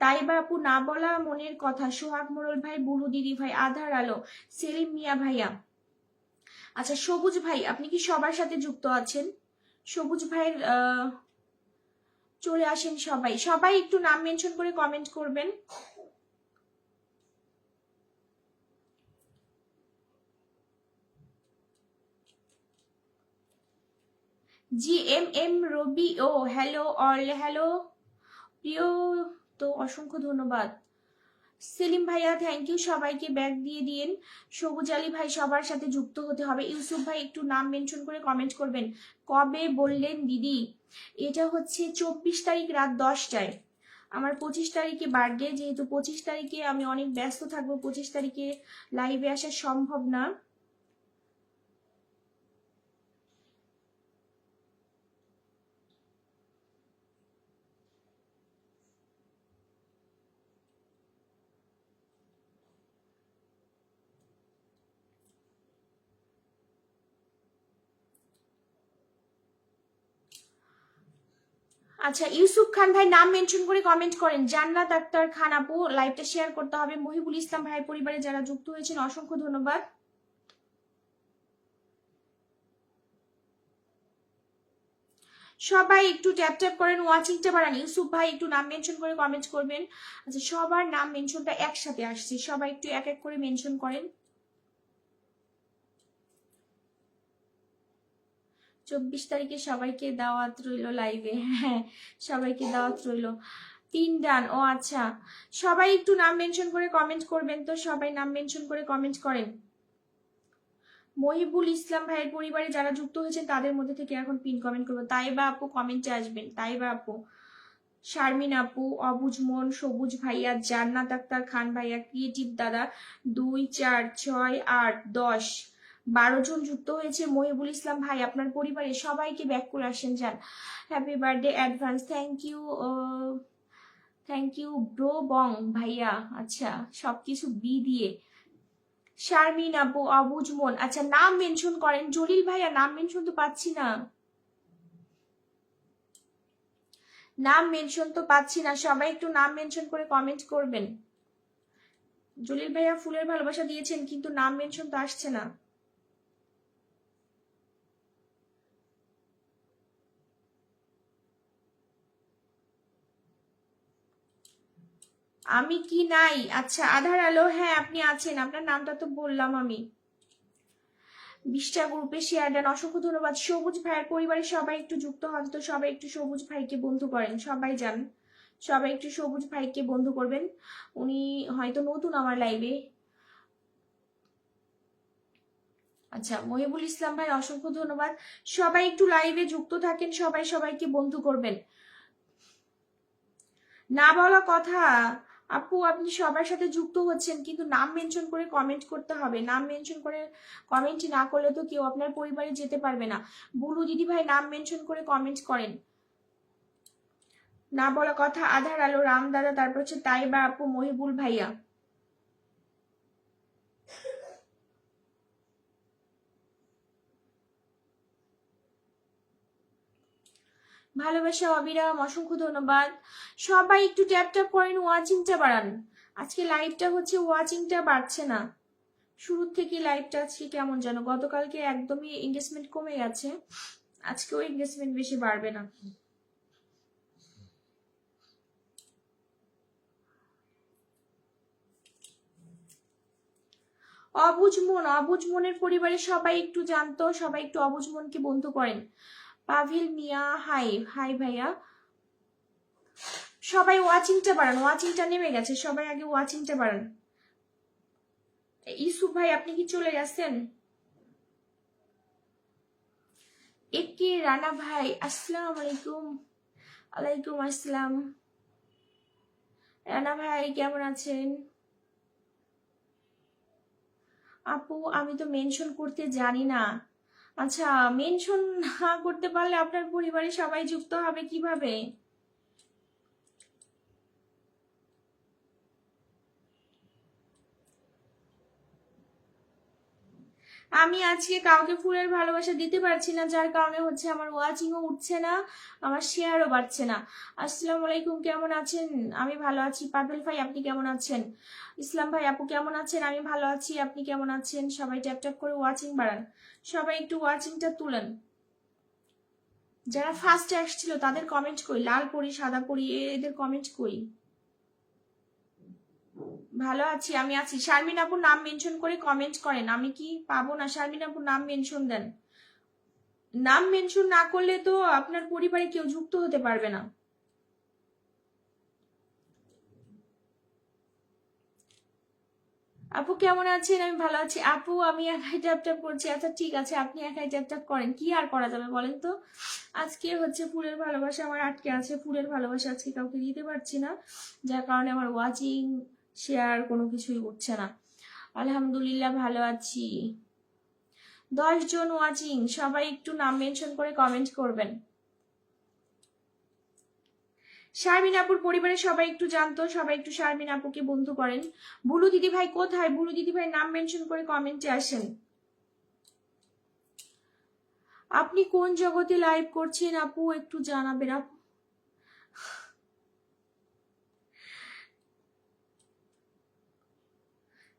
তাই বা আপু না বলা মনের কথা, সোহাগ মোড়ল ভাই, বুলু দিদি ভাই, আধার আলো, সেলিম মিয়া ভাইয়া। আচ্ছা সবুজ ভাই আপনি কি সবার সাথে যুক্ত আছেন? সবুজ ভাইয়ের চলে আসেন সবাই, সবাই একটু নাম মেনশন করে কমেন্ট করবেন। GMM রবি, ও হ্যালো অল, হ্যালো প্রিয়, তো অসংখ্য ধন্যবাদ। সেলিম ভাইয়া থ্যাংক ইউ, সবাইকে ব্যাগ দিয়ে দিন। সবুজ আলী ভাই সবার সাথে যুক্ত হতে হবে। ইউসুফ ভাই একটু নাম মেনশন করে কমেন্ট করবেন। কবে বললেন দিদি? এটা হচ্ছে 24 তারিখ রাত 10টায়। আমার 25 তারিখে বার্থডে, যেহেতু 25 তারিখে আমি অনেক ব্যস্ত থাকবো, 25 তারিখে লাইভে আসা সম্ভব না। আচ্ছা, ইউসুফ খান ভাই নাম মেনশন করে কমেন্ট করেন। জান্নাত আক্তার খান আপু, লাইভটা শেয়ার করতে হবে। মহিবুল ইসলাম ভাইয়ের পরিবারে যারা যুক্ত হয়েছেন অসংখ্য ধন্যবাদ। সবাই একটু ট্যাপ ট্যাপ করেন, ওয়াচিংটা বাড়ান। ইউসুফ ভাই একটু নাম মেনশন করে কমেন্ট করবেন। আচ্ছা, সবার নাম মেনশনটা একসাথে আসছে, সবাই একটু এক এক করে মেনশন করেন। 24 তারিখে সবাইকে দাওয়াত রইল লাইভে। হ্যাঁ, সবাইকে দাওয়াত রইল। 3 ডান। ও আচ্ছা, সবাই একটু নাম মেনশন করে কমেন্ট করবেন তো, সবাই নাম মেনশন করে কমেন্ট করেন। মহিবুল ইসলাম ভাইয়ের পরিবারে যারা যুক্ত হয়েছেন তাদের মধ্যে থেকে এখন পিন কমেন্ট করবো। তাইবা আপু কমেন্টে আসবেন, তাইবা আপু, শারমিন আপু, অবুজ মন, সবুজ ভাইয়া, জান্নাত আক্তার খান ভাইয়া, ক্রিয়েটিভ দাদা, 2 4 6 8 10 12 জন যুক্ত হয়েছে। মহিবুল ইসলাম ভাই আপনার পরিবারে সবাইকে ব্যাক করে আসেন যান। Happy birthday advance. Thank you bro বং ভাইয়া। আচ্ছা, সবকিছু বি দিয়ে। শারমিন আপু, অবুজ মন, আচ্ছা নাম মেনশন করেন। জলিল ভাইয়া নাম মেনশন তো পাচ্ছি না, নাম মেনশন তো পাচ্ছি না, সবাই একটু নাম মেনশন করে কমেন্ট করবেন। জলিল ভাইয়া ফুলের ভালোবাসা দিয়েছেন কিন্তু নাম মেনশন তো আসছে না। আমি কি নাই? আচ্ছা, আধার আলো, হ্যাঁ আপনি আছেন, আপনার নামটা তো বললাম আমি। 20টা গ্রুপে শেয়ার দেন, অসংখ্য ধন্যবাদ। সবুজ ভাইয়ের পরিবারে সবাই একটু যুক্ত হন তো, সবাই একটু সবুজ ভাইকে বন্ধু করেন, সবাই যান, সবাই একটু সবুজ ভাইকে বন্ধু করবেন। উনি হয়তো নতুন আমার লাইভে। আচ্ছা, মহিবুল ইসলাম ভাই অসংখ্য ধন্যবাদ। সবাই একটু লাইভে যুক্ত থাকেন, সবাই সবাইকে বন্ধু করবেন। না বলা কথা আপু, আপনি সবার সাথে যুক্ত হচ্ছেন কিন্তু নাম মেনশন করে কমেন্ট করতে হবে। নাম মেনশন করে কমেন্ট না করলে তো কেউ আপনার পরিবারে যেতে পারবে না। বুলু দিদি ভাই নাম মেনশন করে কমেন্ট করেন। না বলা কথা, আধার আলো, রাম দাদা, তারপর হচ্ছে তাইবা আপু, মহিবুল ভাইয়া। ভালোবাসা অবিরাম, অসংখ্য ধন্যবাদ। সবাই একটু ট্যাপ ট্যাপ করেন, ওয়াচিংটা বাড়ান। আজকে লাইভটা হচ্ছে ওয়াচিংটা বাড়ছে না, শুরুর থেকে লাইভটা আজকে কেমন যেন, গতকালকে একদমই এঙ্গেজমেন্ট কমে গেছে, আজকেও এঙ্গেজমেন্ট বেশি বাড়বে না। অবুজ মন, অবুজ মনের পরিবারে সবাই একটু জানতো, সবাই একটু অবুজ মনকে বন্ধু করেন। পাভিল মিয়া, হাই হাই ভাইয়া। সবাই ওয়াচিংটা বাড়ান, ওয়াচিংটা নেমে গেছে, সবাই আগে ওয়াচিংটা বাড়ান। ইউসুফ ভাই আপনি কি চলে গেছেন? একে রানা ভাই, আসসালামু আলাইকুম। ওয়ালাইকুম আসসালাম। রানা ভাই কেমন আছেন? আপু আমি তো মেনশন করতে জানি না। আচ্ছা, মেনশন না করতে পারলে আপনার পরিবারে সবাই যুক্ত হবে কিভাবে? আমি আজকে কাউকে ফুলের ভালোবাসা দিতে পারছি না, যার কারণে হচ্ছে আমার ওয়াচিংও উঠছে না, আমার শেয়ারও বাড়ছে না। আসসালামু আলাইকুম, কেমন আছেন? আমি ভালো আছি। পাবেল ভাই আপনি কেমন আছেন? ইসলাম ভাই আপু কেমন আছেন? আমি ভালো আছি, আপনি কেমন আছেন? সবাই ট্যাপ ট্যাপ করে ওয়াচিং বাড়ান, সবাই একটু ওয়াচিংটা তুলেন। যারা ফার্স্টে আসছিল তাদের কমেন্ট কই? লাল পরি, সাদা পরি, এদের কমেন্ট কই? ভালো আছি, আমি আছি। শারমিন আপুর নাম মেনশন করে কমেন্ট করেন, আমি কি পাবো না? শারমিন আপুর নাম মেনশন দেন। নাম মেনশন না করলে তো আপনার পরিবারে কেউ যুক্ত হতে পারবে না। আপু কেমন আছেন? আমি ভালো আছি আপু, আমি একাই ট্যাপ ট্যাপ করছি। আচ্ছা ঠিক আছে, আপনি একাই ট্যাপ ট্যাপ করেন, কি আর করা যাবে বলেন তো। আজকে হচ্ছে ফুলের ভালোবাসা আমার আটকে আছে, ফুলের ভালোবাসা আজকে কাউকে দিতে পারছি না, যার কারণে আমার ওয়াচিং শেয়ার কোনো কিছুই উঠছে না। আলহামদুলিল্লাহ ভালো আছি। 10 জন ওয়াচিং, সবাই একটু নাম মেনশন করে কমেন্ট করবেন। শারমিন আপুর পরিবারের সবাই একটু জানতো, সবাই একটু শারমিন আপুকে বন্ধু করেন। বুলু দিদি ভাই কোথায়? বুলু দিদি ভাই নাম মেনশন করে কমেন্টে আসেন। আপনি কোন জগতে লাইভ করছেন আপু, একটু জানাবেন আপু।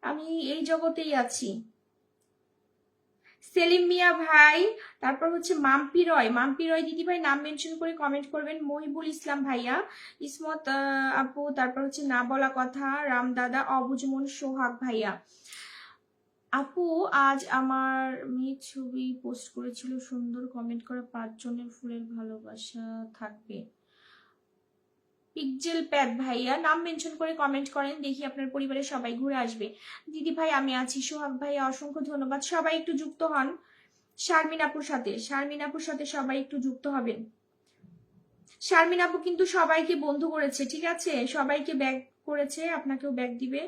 আমি এই জগতেই আছি। সেলিম মিয়া ভাই, তারপর হচ্ছে মাম্পি রয়, মাম্পি রয় দিদি ভাই নাম মেনশন করে কমেন্ট করবেন। মহিবুল ইসলাম ভাইয়া, ইসমত আপু, তারপর হচ্ছে না বলা কথা, রামদাদা, অবুজমন, সোহাগ ভাইয়া। আপু আজ আমার মেয়ে ছবি পোস্ট করেছিল, সুন্দর কমেন্ট করা 5 জনের ফুলের ভালোবাসা থাকবে। পিকজেল প্যাড ভাইয়া নাম মেনশন করে কমেন্ট করেন, দেখি আপনার পরিবারের সবাই ঘুরে আসবে। দিদি ভাই আমি আছি। সোহাগ ভাইয়া অসংখ্য ধন্যবাদ, সবাই একটু যুক্ত হন শারমিন আপুর সাথে, শারমিন আপুর সাথে সবাই একটু যুক্ত হবেন। শারমিন আপু কিন্তু সবাইকে বন্ধু করেছে, ঠিক আছে, সবাইকে ব্যাগ করেছে, আপনাকেও ব্যাগ দিবে।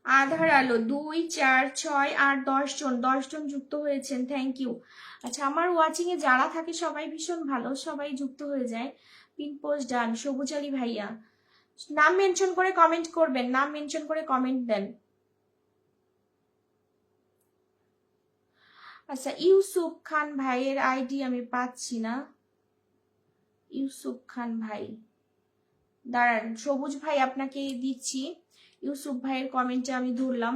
আধার আলো 2 4 6 8 10 জন, 10 জন যুক্ত হয়েছেন, থ্যাংক ইউ। আচ্ছা আমার ওয়াচিং এ যারা থাকে সবাই ভীষণ ভালো, সবাই যুক্ত হয়ে যায়। পিন পোস্ট ডান। সবুজ আলী ভাইয়া নাম মেনশন করে কমেন্ট করবেন, নাম মেনশন করে কমেন্ট দেন। আচ্ছা ইউসুফ খান ভাইয়ের আইডি আমি পাচ্ছি না। ইউসুফ খান ভাই দাঁড়ান, সবুজ ভাই আপনাকে দিচ্ছি। ইউসুফ ভাইয়ের কমেন্টে আমি ধরলাম।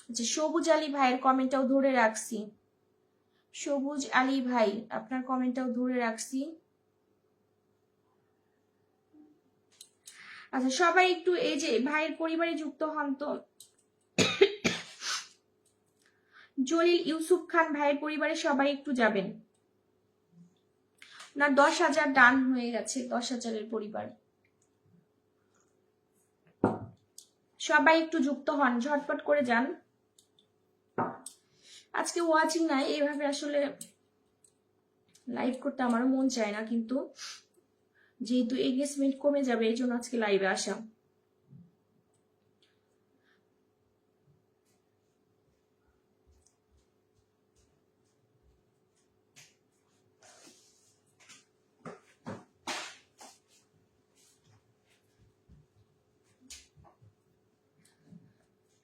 আচ্ছা সবুজ আলী ভাইয়ের কমেন্টটাও ধরে রাখছি। সবুজ আলী ভাই আপনার কমেন্টটাও ধরে রাখছি। আচ্ছা সবাই একটু এই যে ভাইয়ের পরিবারে যুক্ত হন তো। জলিল ইউসুফ খান ভাইয়ের পরিবারে সবাই একটু যাবেন। না 10,000 ডান হয়ে গেছে, 10,000-এর পরিবার। সবাই একটু যুক্ত হন, ঝটপট করে যান। আজকে ওয়াচিং নাই, এইভাবে আসলে লাইভ করতে আমারও মন চায় না, কিন্তু যেহেতু এঙ্গেজমেন্ট কমে যাবে এই জন্য আজকে লাইভে আসা।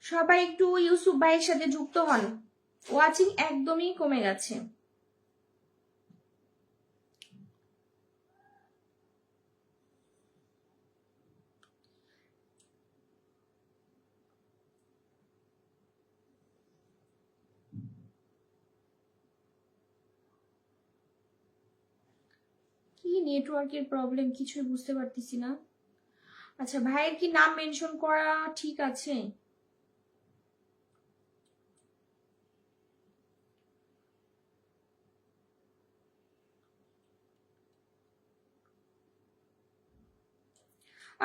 সবাই একটু ইউসুফ ভাইয়ের সাথে যুক্ত হন, ওয়াচিং একদমই কমে গেছে। কি নেটওয়ার্কের প্রবলেম কিছুই বুঝতে পারতেছি না। আচ্ছা ভাইয়ের কি নাম মেনশন করা ঠিক আছে?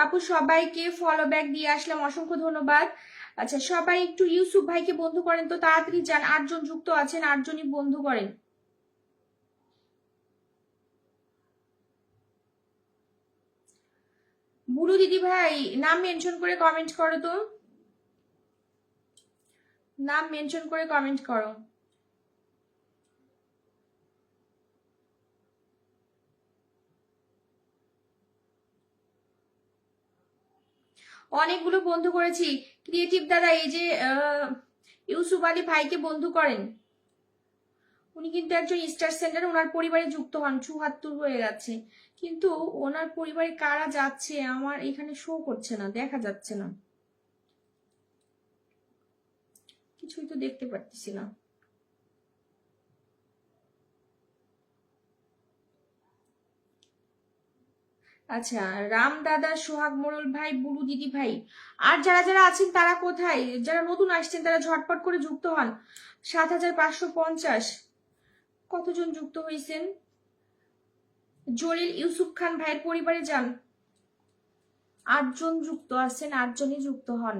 আপু সবাইকে ফলো ব্যাক দিয়ে আসলাম, অসংখ্য ধন্যবাদ। আচ্ছা সবাই একটু ইউসুফ ভাইকে বন্ধু করেন তো, তাড়াতাড়ি যান। 8 জন যুক্ত আছেন, 8 জনই বন্ধু করেন। বুড়ু দিদি ভাই নাম মেনশন করে কমেন্ট করো তো, নাম মেনশন করে কমেন্ট করো। অনেকগুলো বন্ধু করেছি। ক্রিয়েটিভ দাদা এই যে ইউসুফ আলী ভাইকে বন্ধু করেন, উনি কিন্তু একজন স্টার সেন্টার, ওনার পরিবারে যুক্ত হন। 74 হয়ে গেছে, কিন্তু ওনার পরিবারে কারা যাচ্ছে আমার এখানে শো করছে না, দেখা যাচ্ছে না, কিছুই তো দেখতে পারতেছি না। আচ্ছা রাম দাদা, সোহাগ মোড়ল ভাই, বুলু দিদি ভাই, আর যারা যারা আছেন তারা কোথায়? যারা নতুন আসছেন তারা ঝটপট করে যুক্ত হন। 7,550 কতজন যুক্ত হয়েছেন? জলিল ইউসুফ খান ভাইয়ের পরিবারে যান। 8 জন যুক্ত আছেন, 8 জনই যুক্ত হন।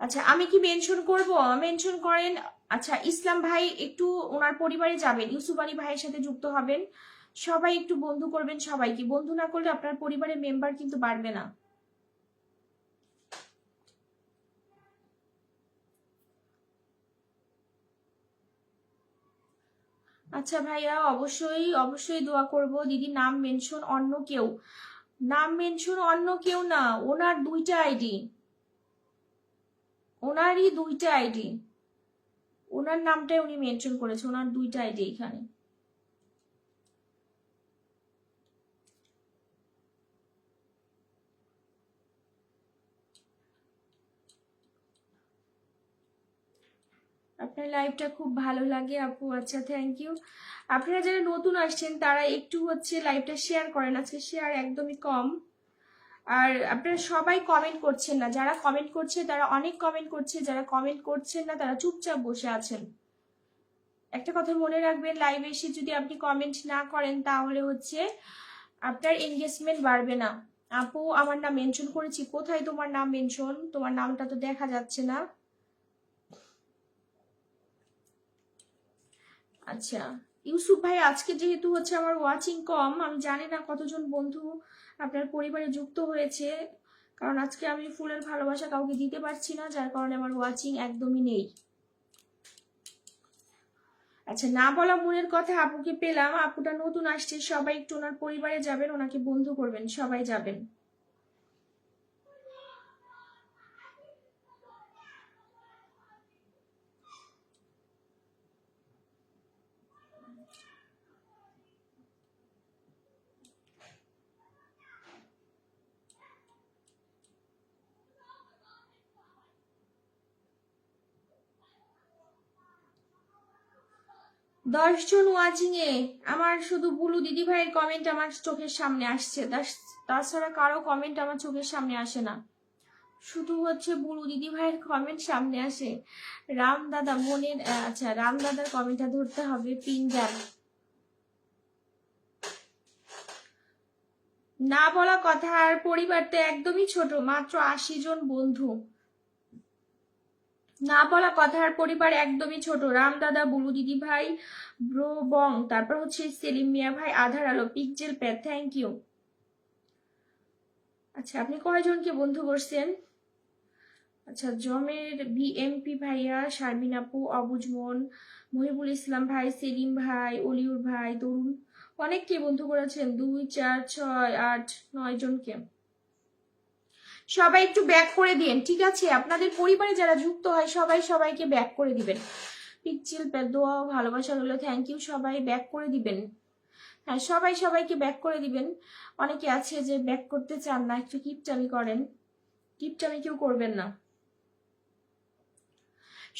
আচ্ছা আমি কি মেনশন করব? মেনশন করেন। আচ্ছা ইসলাম ভাই একটু ওনার পরিবারে যাবেন, ইউসুফ আলী ভাইয়ের সাথে যুক্ত হবেন, সবাই একটু বন্ধু করবেন। সবাইকে বন্ধু না করলে আপনার পরিবারের মেম্বার কিন্তু বাড়বে না। আচ্ছা ভাইয়া, অবশ্যই অবশ্যই দোয়া করব। দিদি নাম মেনশন অন্য কেউ, নাম মেনশন অন্য কেউ না, ওনার 2টা আইডি, ওনারই 2টা আইডি, ওনার নামটাই উনি মেনশন করেছে, ওনার 2টা আইডি এখানে। আপনার লাইভটা খুব ভালো লাগে আপু। আচ্ছা থ্যাংক ইউ। আপনারা যারা নতুন আসছেন তারা একটু লাইভটা শেয়ার করেন, আজকে শেয়ার একদমই কম। আর আপনারা সবাই কমেন্ট করছেন না, যারা কমেন্ট করছে তারা অনেক কমেন্ট করছে, যারা কমেন্ট করছেন না তারা চুপচাপ বসে আছেন। একটা কথা মনে রাখবেন, লাইভে এসে যদি আপনি কমেন্ট না করেন তাহলে আপনার এনগেজমেন্ট বাড়বে না। আপু আমার নাম মেনশন করেছি, কোথায় তোমার নাম মেনশন? তোমার নামটা তো দেখা যাচ্ছে না। আচ্ছা ইউসুফ ভাই, আজকে যেহেতু আমার ওয়াচিং কম, আমি জানি না কতজন বন্ধু আপনার পরিবারে যুক্ত হয়েছে, কারণ আজকে আমি ফুলের ভালোবাসা কাউকে দিতে পারছি না, যার কারণে আমার ওয়াচিং একদমই নেই। আচ্ছা না বলা মনের কথা আপুকে পেলাম, আপুটা নতুন আসছে, সবাই একটু ওনার পরিবারে যাবেন, ওনাকে বন্ধু করবেন, সবাই যাবেন। 10 জন ওয়াচিং এ আমার শুধু বুলু দিদি ভাইয়ের কমেন্ট আমার চোখের সামনে আসছে, তাছাড়া কারো কমেন্ট আমার চোখের সামনে আসে না, শুধু বুলু দিদি ভাইয়ের কমেন্ট সামনে আসে। রাম দাদা মনের, আচ্ছা রাম দাদার কমেন্টটা ধরতে হবে, পিন দেন। না বলা কথা আর পরিবারটা একদমই ছোট, মাত্র 80 জন বন্ধু। না বলা কথার পরিবার একদমই ছোট। রাম দাদা, বুলু দিদি ভাই, ব্রো বং, তারপর সেলিম মিয়া ভাই, আধার আলো, পিকজেল প্যাড, থ্যাংক ইউ। আচ্ছা আপনি কয়জনকে বন্ধু করছেন? আচ্ছা জমের বিএমপি ভাইয়া, শারমিন আপু, অবুজমন, মহিবুল ইসলাম ভাই, সেলিম ভাই, অলিউর ভাই, তরুণ, অনেককে বন্ধু করেছেন, 2 4 6 8 9 জনকে। সবাই একটু ব্যাক করে দিন, ঠিক আছে? আপনাদের পরিবারে যারা যুক্ত হয় সবাই সবাইকে ব্যাক করে দিবেন। পিকচিল দোয়া ভালোবাসা হলো, থ্যাংক ইউ। সবাই ব্যাক করে দিবেন, হ্যাঁ সবাই সবাইকে ব্যাক করে দিবেন। অনেকে আছে যে ব্যাক করতে চান না, একটু কিপটামি করেন, কিপটামি কেউ করবেন না।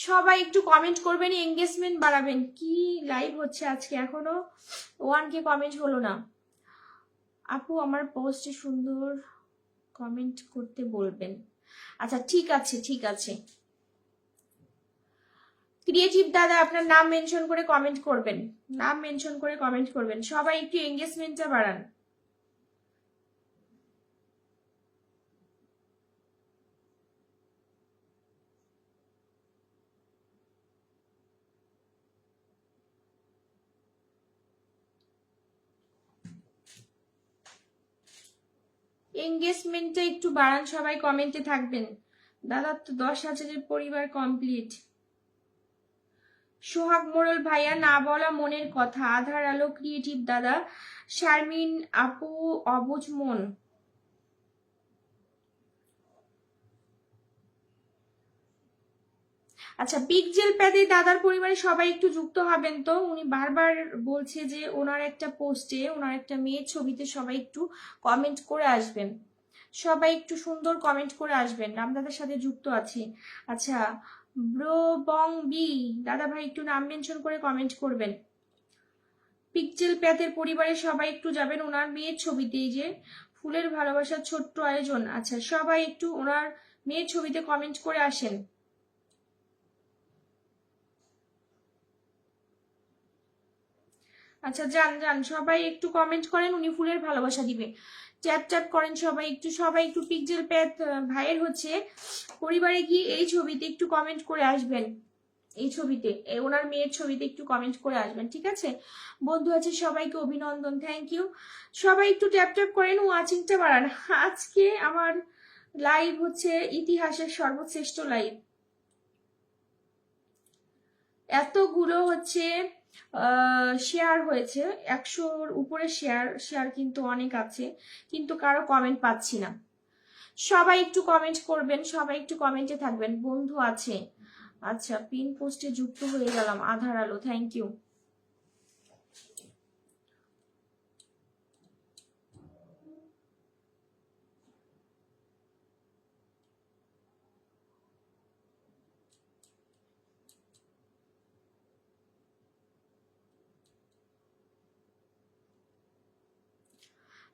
সবাই একটু কমেন্ট করবেন, এঙ্গেজমেন্ট বাড়াবেন। কি লাইভ হচ্ছে আজকে, এখনো 1K কমেন্ট হলো না। আপু আমার পোস্টে সুন্দর কমেন্ট করতে বলবেন। আচ্ছা ঠিক আছে ঠিক আছে। ক্রিয়েটিভ দাদা আপনার নাম মেনশন করে কমেন্ট করবেন, নাম মেনশন করে কমেন্ট করবেন। সবাই একটু এঙ্গেজমেন্টটা বাড়ান। এঙ্গেজমেন্টটা একটু বাড়ান, সবাই কমেন্টে থাকবেন। দাদার তো 10,000-এর পরিবার কমপ্লিট। সোহাগ মোড়ল ভাইয়া, না বলা মনের কথা, আধার আলো, ক্রিয়েটিভ দাদা, শারমিন আপু, অবুজ মন। আচ্ছা পিকজেল প্যাদে দাদার পরিবারে সবাই একটু যুক্ত হবেন তো, উনি বারবার বলছে যে ওনার একটা পোস্টে ওনার একটা মেয়ের ছবিতে সবাই একটু কমেন্ট করে আসবেন, সবাই একটু সুন্দর কমেন্ট করে আসবেন, রামদাদার সাথে যুক্ত আছি। আচ্ছা ব্রো বং বি দাদা ভাই একটু নাম মেনশন করে কমেন্ট করবেন। পিকজেল প্যাথের পরিবারে সবাই একটু যাবেন ওনার মেয়ের ছবিতে, এই যে ফুলের ভালোবাসার ছোট্ট আয়োজন। আচ্ছা সবাই একটু ওনার মেয়ের ছবিতে কমেন্ট করে আসেন। আচ্ছা যান যান, সবাই একটু কমেন্ট করেন, উনি ফুলের ভালোবাসা দিবে। ট্যাপ ট্যাপ করেন সবাই একটু পিকজেল প্যাথ ভাইয়ের হচ্ছে পরিবারে গিয়ে এই ছবিতে একটু কমেন্ট করে আসবেন। এই ছবিতে ওনার মেয়ের ছবিতে একটু কমেন্ট করে আসবেন, ঠিক আছে? বন্ধু আছে সবাইকে অভিনন্দন, থ্যাংক ইউ। সবাই একটু ট্যাপ ট্যাপ করেন, ওয়াচিংটা বাড়ান। আজকে আমার লাইভ হচ্ছে ইতিহাসের সর্বশ্রেষ্ঠ লাইভ। এতগুলো হচ্ছে শেয়ার হয়েছে, 100-র উপরে শেয়ার কিন্তু অনেক আছে, কিন্তু কারো কমেন্ট পাচ্ছি না। সবাই একটু কমেন্ট করবেন, সবাই একটু কমেন্টে থাকবেন। বন্ধু আছে, আচ্ছা পিন পোস্টে যুক্ত হয়ে গেলাম, আধার আলো, থ্যাংক ইউ।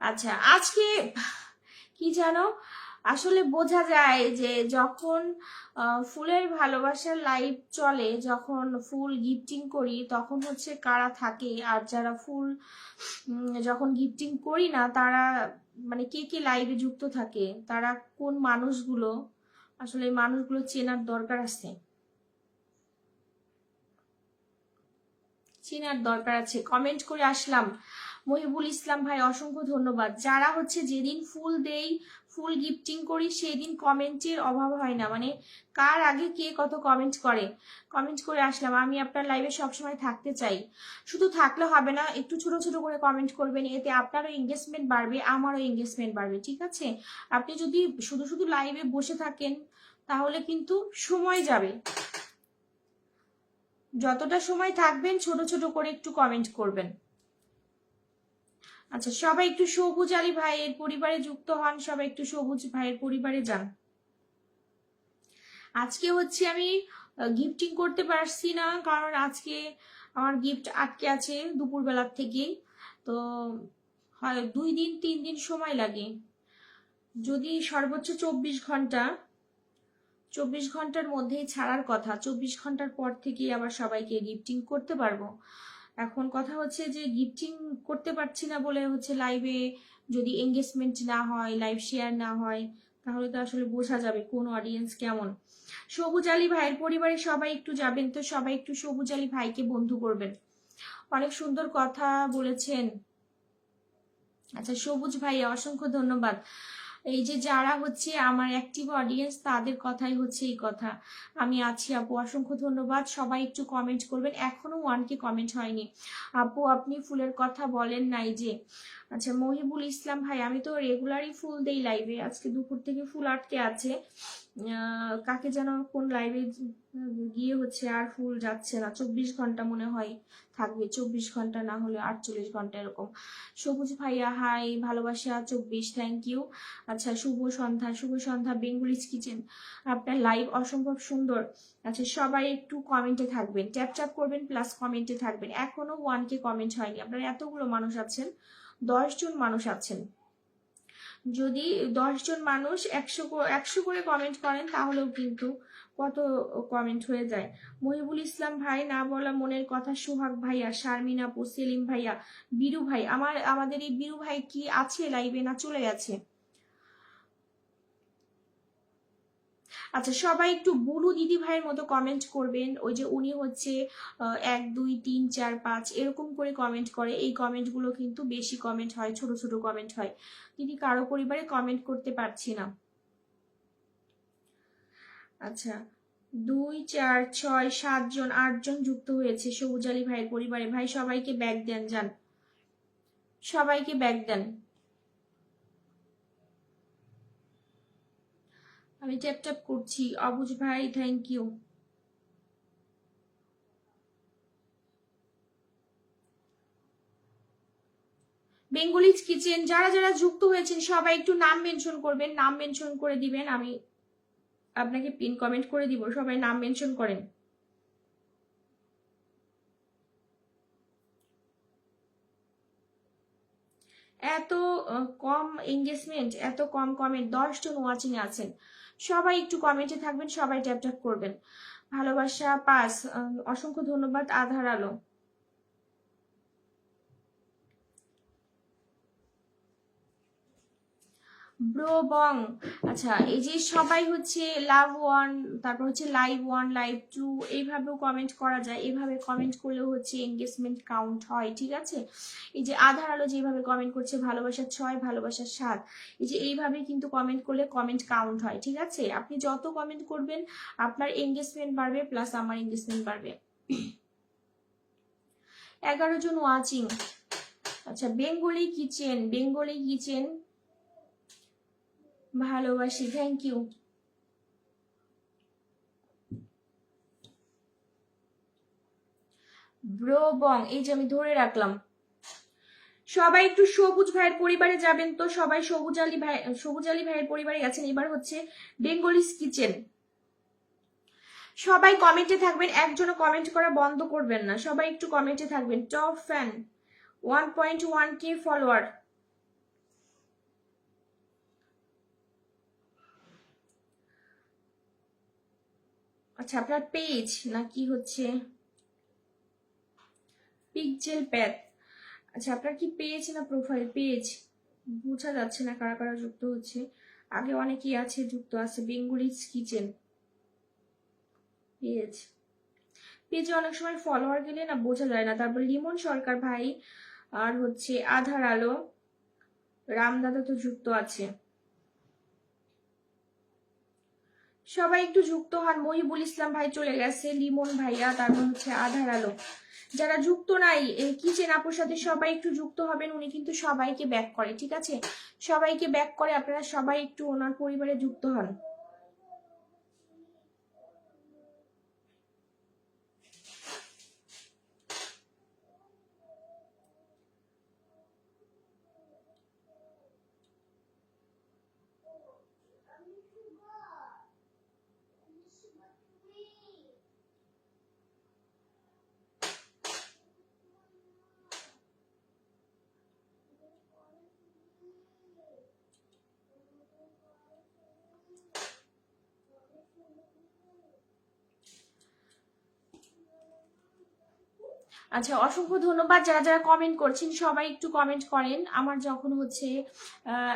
আচ্ছা আজকে কি জানো, আসলে বোঝা যায় যে যখন ফুলের ভালোবাসার লাইভ চলে, যখন ফুল গিফটিং করি তখন হচ্ছে কারা থাকে, আর যারা ফুল যখন গিফটিং করি না তারা মানে কে কে লাইভে যুক্ত থাকে, তারা কোন মানুষগুলো, আসলে এই মানুষগুলো চেনার দরকার আছে, চেনার দরকার আছে। কমেন্ট করে আসলাম। মহিবুল ইসলাম ভাই অসংখ্য ধন্যবাদ। যারা হচ্ছে যেদিন ফুল দেই, ফুল গিফটিং করি, সেদিন কমেন্টের অভাব হয় না, মানে কার আগে কে কত কমেন্ট করে, কমেন্ট করে আসলাম। আমি আপনার লাইভে সবসময় থাকতে চাই, শুধু থাকলে হবে না, একটু ছোট ছোট করে কমেন্ট করবেন, এতে আপনারও এঙ্গেজমেন্ট বাড়বে, আমারও এঙ্গেজমেন্ট বাড়বে, ঠিক আছে? আপনি যদি শুধু শুধু লাইভে বসে থাকেন তাহলে কিন্তু সময় যাবে। যতটা সময় থাকবেন ছোট ছোট করে একটু কমেন্ট করবেন। আচ্ছা সবাই একটু সবুজ আলী ভাইয়ের পরিবারে যুক্ত হন, সবাই একটু সবুজ ভাইয়ের পরিবারে যান। আজকে হচ্ছে আমি গিফটিং করতে পারছি না, কারণ আজকে আমার গিফট আটকে আছে দুপুরবেলার থেকেই, তো হয় 2-3 দিন সময় লাগে। যদি সর্বোচ্চ 24 ঘন্টার মধ্যেই ছাড়ার কথা, 24 ঘন্টার পর থেকেই আবার সবাইকে গিফটিং করতে পারবো। এখন কথা হচ্ছে যে গিফটিং করতে পারছি না বলে হচ্ছে লাইভে যদি এঙ্গেজমেন্ট না হয়, লাইভ শেয়ার না হয়, তাহলে তো আসলে বোঝা যাবে কোন অডিয়েন্স কেমন। সবুজ আলী ভাইয়ের পরিবারে সবাই একটু যাবেন তো, সবাই একটু সবুজ আলী ভাইকে বন্ধু করবেন। অনেক সুন্দর কথা বলেছেন। আচ্ছা সবুজ ভাই অসংখ্য ধন্যবাদ। এই যে যারা হচ্ছে আমার অ্যাক্টিভ অডিয়েন্স, তাদের কথাই হচ্ছে এই কথা। আমি আছি আপু, অসংখ্য ধন্যবাদ। সবাই একটু কমেন্ট করবেন, এখনো 1K কমেন্ট হয়নি। আপু আপনি ফুলের কথা বলেন নাই যে। আচ্ছা মহিবুল ইসলাম ভাই, আমি তো রেগুলারই ফুল দেই লাইভে, আজকে দুপুর থেকে ফুল আটকে আছে। কাকে যেন কোন লাইভে গিয়ে হচ্ছে আর ফুল যাচ্ছে না, 24 ঘন্টা মনে হয় থাকবে, 24 ঘন্টা না হলে 48 ঘন্টা এরকম। সবুজ ভাইয়া হাই, ভালোবাসা 24, থ্যাংক ইউ। আচ্ছা শুভ সন্ধ্যা বেঙ্গুলিজ কিচেন, আপনার লাইভ অসম্ভব সুন্দর। আচ্ছা সবাই একটু কমেন্টে থাকবেন, ট্যাপ ট্যাপ করবেন প্লাস কমেন্টে থাকবেন। এখনো 1K কমেন্ট হয়নি, আপনারা এতগুলো মানুষ আছেন, 10 জন মানুষ আছেন। যদি 10 জন মানুষ 100 করে কমেন্ট করেন তাহলেও কিন্তু কত কমেন্ট হয়ে যায়। মহিবুল ইসলাম ভাই, না বলা মনের কথা, সোহাগ ভাইয়া, শারমিন আপু, সেলিম ভাইয়া, বীরু ভাই, আমাদের এই বীরু ভাই কি আছে লাইভে না চলে গেছে? আচ্ছা সবাই একটু বুলু দিদি ভাইয়ের মতো কমেন্ট করবেন, ওই যে উনি হচ্ছে 1 2 3 4 5 এরকম করে কমেন্ট করে, এই কমেন্টগুলো কিন্তু বেশি কমেন্ট হয়, ছোট ছোট কমেন্ট হয়, দিদি কারো পরিবারে কমেন্ট করতে পারছি না। আচ্ছা 2 4 6 7 জন, 8 জন যুক্ত হয়েছে সবুজ আলী ভাইয়ের পরিবারে। ভাই সবাইকে ব্যাগ দেন, যান সবাইকে ব্যাগ দেন। আমি ট্যাপ ট্যাপ করছি। অবুজ ভাই থ্যাংক ইউ। বেঙ্গলিজ কিচেন, যারা যারা যুক্ত হয়েছেন সবাই একটু নাম মেনশন করবেন, নাম মেনশন করে দিবেন, আমি আপনাকে পিন কমেন্ট করে দিব, সবাই নাম মেনশন করেন। এত কম এঙ্গেজমেন্ট, এত কম কমেন্ট, 10 জন ওয়াচিং আছেন, সবাই একটু কমেন্টে থাকবেন, সবাই ট্যাপ ট্যাপ করবেন। ভালোবাসা 5, অসংখ্য ধন্যবাদ। আধার আলো, ব্রো বং। আচ্ছা, এই যে সবাই হচ্ছে লাভ ওয়ান, তারপর হচ্ছে লাইভ ওয়ান, লাইভ টু, এইভাবেও কমেন্ট করা যায়। এইভাবে কমেন্ট করলেও হচ্ছে এঙ্গেজমেন্ট কাউন্ট হয়, ঠিক আছে? এই যে আধার আলো যেভাবে কমেন্ট করছে ভালোবাসার 6, ভালোবাসার 7, এই যে এইভাবে কিন্তু কমেন্ট করলে কমেন্ট কাউন্ট হয়, ঠিক আছে? আপনি যত কমেন্ট করবেন আপনার এঙ্গেজমেন্ট বাড়বে, প্লাস আমার এঙ্গেজমেন্ট বাড়বে। 11 জন ওয়াচিং। আচ্ছা, বেঙ্গলি কিচেন, বেঙ্গলি কিচেন ভালোবাসি, থ্যাংক ইউ। ব্রো বং, এই যে আমি ধরে রাখলাম। সবাই একটু সবুজ ভাইয়ের পরিবারে যাবেন তো, সবাই সবুজ আলী ভাইয়ের পরিবারে গেছেন। এবার হচ্ছে বেঙ্গলিস কিচেন। সবাই কমেন্টে থাকবেন, একজনও কমেন্ট করা বন্ধ করবেন না, সবাই একটু কমেন্টে থাকবেন। Top fan 1.1K follower. আচ্ছা, আপনার পেজ নাকি হচ্ছে পিকজেল প্যাথ? আচ্ছা, আপনার কি পেজ না প্রোফাইল? পেজ বোঝা যাচ্ছে না কারা কারা যুক্ত হচ্ছে। আগে অনেকেই আছে যুক্ত আছে। বেঙ্গলিস কিচেন পেজ, পেজে অনেক সময় ফলোয়ার গেলে না বোঝা যায় না। তারপর লিমন সরকার ভাই, আর হচ্ছে আধার আলো, রামদাদা তো যুক্ত আছে। সবাই একটু যুক্ত হন। মহিবুল ইসলাম ভাই চলে গেছে, লিমন ভাইয়া, তারপর হচ্ছে আধার আলো। যারা যুক্ত নাই এই কিচেন আপুর সাথে সবাই একটু যুক্ত হবেন। উনি কিন্তু সবাইকে ব্যাক করে, ঠিক আছে? সবাইকে ব্যাক করে, আপনারা সবাই একটু ওনার পরিবারে যুক্ত হন। আচ্ছা, অসংখ্য ধন্যবাদ যারা যারা কমেন্ট করছেন। সবাই একটু কমেন্ট করেন। আমার যখন হচ্ছে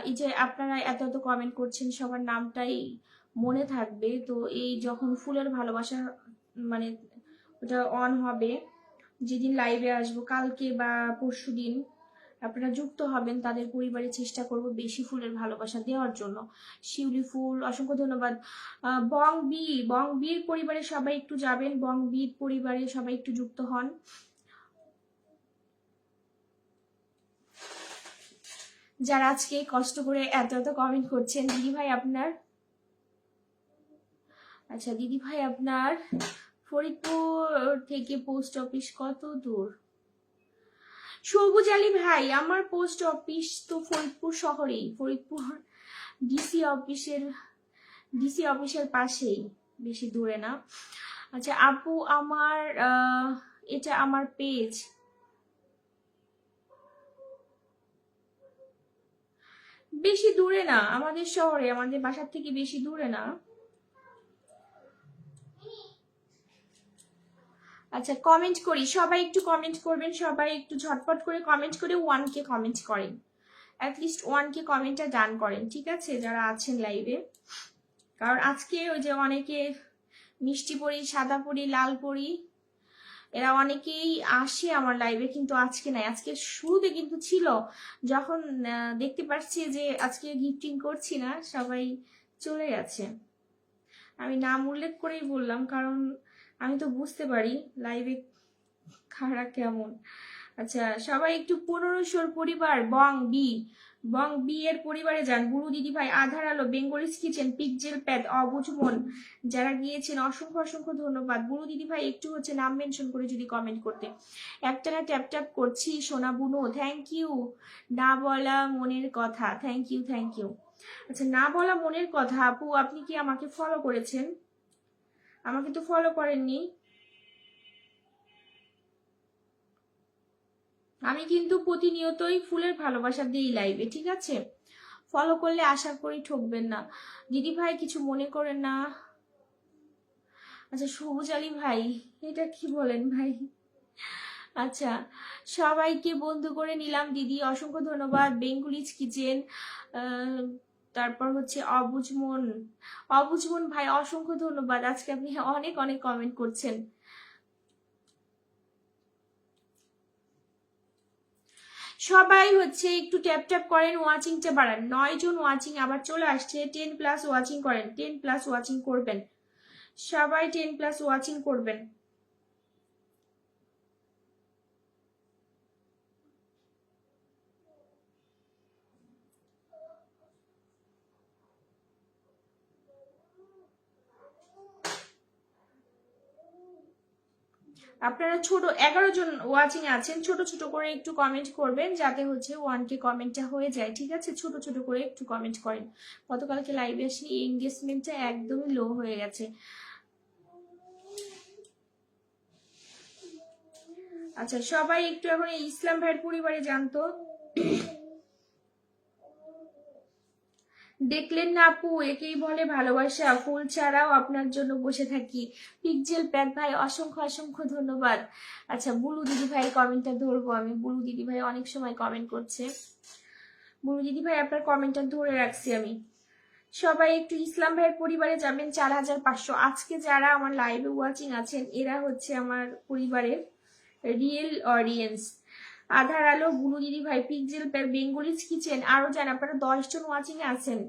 এই যে আপনারা এত এত কমেন্ট করছেন, সবার নামটাই মনে থাকবে। তো এই যখন ফুলের ভালোবাসা মানে ওটা অন হবে, যেদিন লাইভে আসবো কালকে বা পরশু দিন, আপনারা যুক্ত হবেন, তাদের পরিবারে চেষ্টা করব বেশি ফুলের ভালোবাসা দেওয়ার জন্য। শিউলি ফুল, অসংখ্য ধন্যবাদ। বং বির পরিবারে সবাই একটু যাবেন, বং বির পরিবারে সবাই একটু যুক্ত হন। যারা আজকে কষ্ট করে এত এত কমেন্ট করছেন। দিদি ভাই আপনার, আচ্ছা দিদি ভাই আপনার ফরিদপুর থেকে পোস্ট অফিস কত দূর? সবুজ আলী ভাই, আমার পোস্ট অফিস তো ফরিদপুর শহরেই, ফরিদপুর ডিসি অফিসের পাশেই, বেশি দূরে না। আচ্ছা আপু, আমার এটা আমার পেজ। বেশি দূরে না, আমাদের শহরে, আমাদের বাসার থেকে বেশি দূরে না। আচ্ছা, কমেন্ট করি, সবাই একটু কমেন্ট করবেন, সবাই একটু ঝটপট করে কমেন্ট করে 1K কমেন্ট করেন, অ্যাটলিস্ট 1K কমেন্টটা ডান করেন, ঠিক আছে? যারা আছেন লাইভে, কারণ আজকে ওই যে অনেকে মিষ্টি পরি, সাদা পরি, লাল পরি, এরা অনেকেই আসে আমার লাইভে, কিন্তু আজকে নাই। আজকে শুরুতে কিন্তু ছিল, যখন দেখতে পাচ্ছি যে আজকে গিফটিং করছি না, সবাই চলে গেছে। আমি নাম উল্লেখ করেই বললাম, কারণ আমি তো বুঝতে পারি লাইভে কারা কেমন। আচ্ছা, সবাই একটু 1500 পরিবার বং বি এর পরিবারে যান। গুরু দিদি ভাই, আধার আলো, বেঙ্গলিস কিচেন, পিকজেল প্যাদ, অবুঝ মন, যারা গিয়েছেন অসংখ্য অসংখ্য ধন্যবাদ। গুরু দিদি ভাই একটু হচ্ছে নাম মেনশন করে যদি কমেন্ট করতে। একটানা ট্যাপ ট্যাপ করছি। সোনা বুনো, থ্যাংক ইউ। না বলা মনের কথা, থ্যাংক ইউ থ্যাংক ইউ। আচ্ছা, না বলা মনের কথা আপু, আপনি কি আমাকে ফলো করেছেন? আমাকে তো ফলো করেননি। আমি কিন্তু প্রতিনিয়তই ফুলের ভালোবাসা দিই লাইভে, ঠিক আছে? ফলো করলে আশা করি ঠকবেন না। দিদি ভাই কিছু মনে করেন না। আচ্ছা, সবুজ আলী ভাই, এটা কি বলেন ভাই? আচ্ছা, সবাইকে বন্ধু করে নিলাম দিদি, অসংখ্য ধন্যবাদ। বেঙ্গুলিজ কিচেন, তারপর হচ্ছে অবুঝমন ভাই অসংখ্য ধন্যবাদ, আজকে আপনি অনেক অনেক কমেন্ট করছেন। সবাই হচ্ছে একটু ট্যাপ ট্যাপ করেন, ওয়াচিংটা বাড়ান। 9 জন ওয়াচিং আবার চলে আসছে, 10+ ওয়াচিং করেন, 10+ ওয়াচিং করবেন, সবাই 10+ ওয়াচিং করবেন। আপনারা ছোট 11 জন ওয়াচিং আছেন, ছোট ছোট করে একটু কমেন্ট করবেন যাতে হচ্ছে 1K কমেন্টটা হয়ে যায়, ঠিক আছে? ছোট ছোট করে একটু কমেন্ট করেন। গতকালকে লাইভে আসি এঙ্গেজমেন্টটা একদমই লো হয়ে গেছে। আচ্ছা সবাই একটু এখন ইসলাম ভাইয়ের পরিবারে জানতো, দেখলেন না আপু, একেই বলে ভালোবাসা, ফুল ছাড়াও আপনার জন্য বসে থাকি। পিকজেল প্যাক ভাই অসংখ্য অসংখ্য ধন্যবাদ। আচ্ছা বুলু দিদি ভাইয়ের কমেন্টটা ধরবো আমি, বুলু দিদি ভাই অনেক সময় কমেন্ট করছে, বুলু দিদি ভাই আপনার কমেন্টটা ধরে রাখছি আমি। সবাই একটু ইসলাম ভাইয়ের পরিবারে যাবেন, 4500। আজকে যারা আমার লাইভে ওয়াচিং আছেন এরা হচ্ছে আমার পরিবারের রিয়েল অডিয়েন্স। আধার আলো, বুলু দিদি ভাই, পিকজেল প্যাক, বেঙ্গলিজ কিচেন, আরো যান আপনারা 10 জন ওয়াচিং আছেন,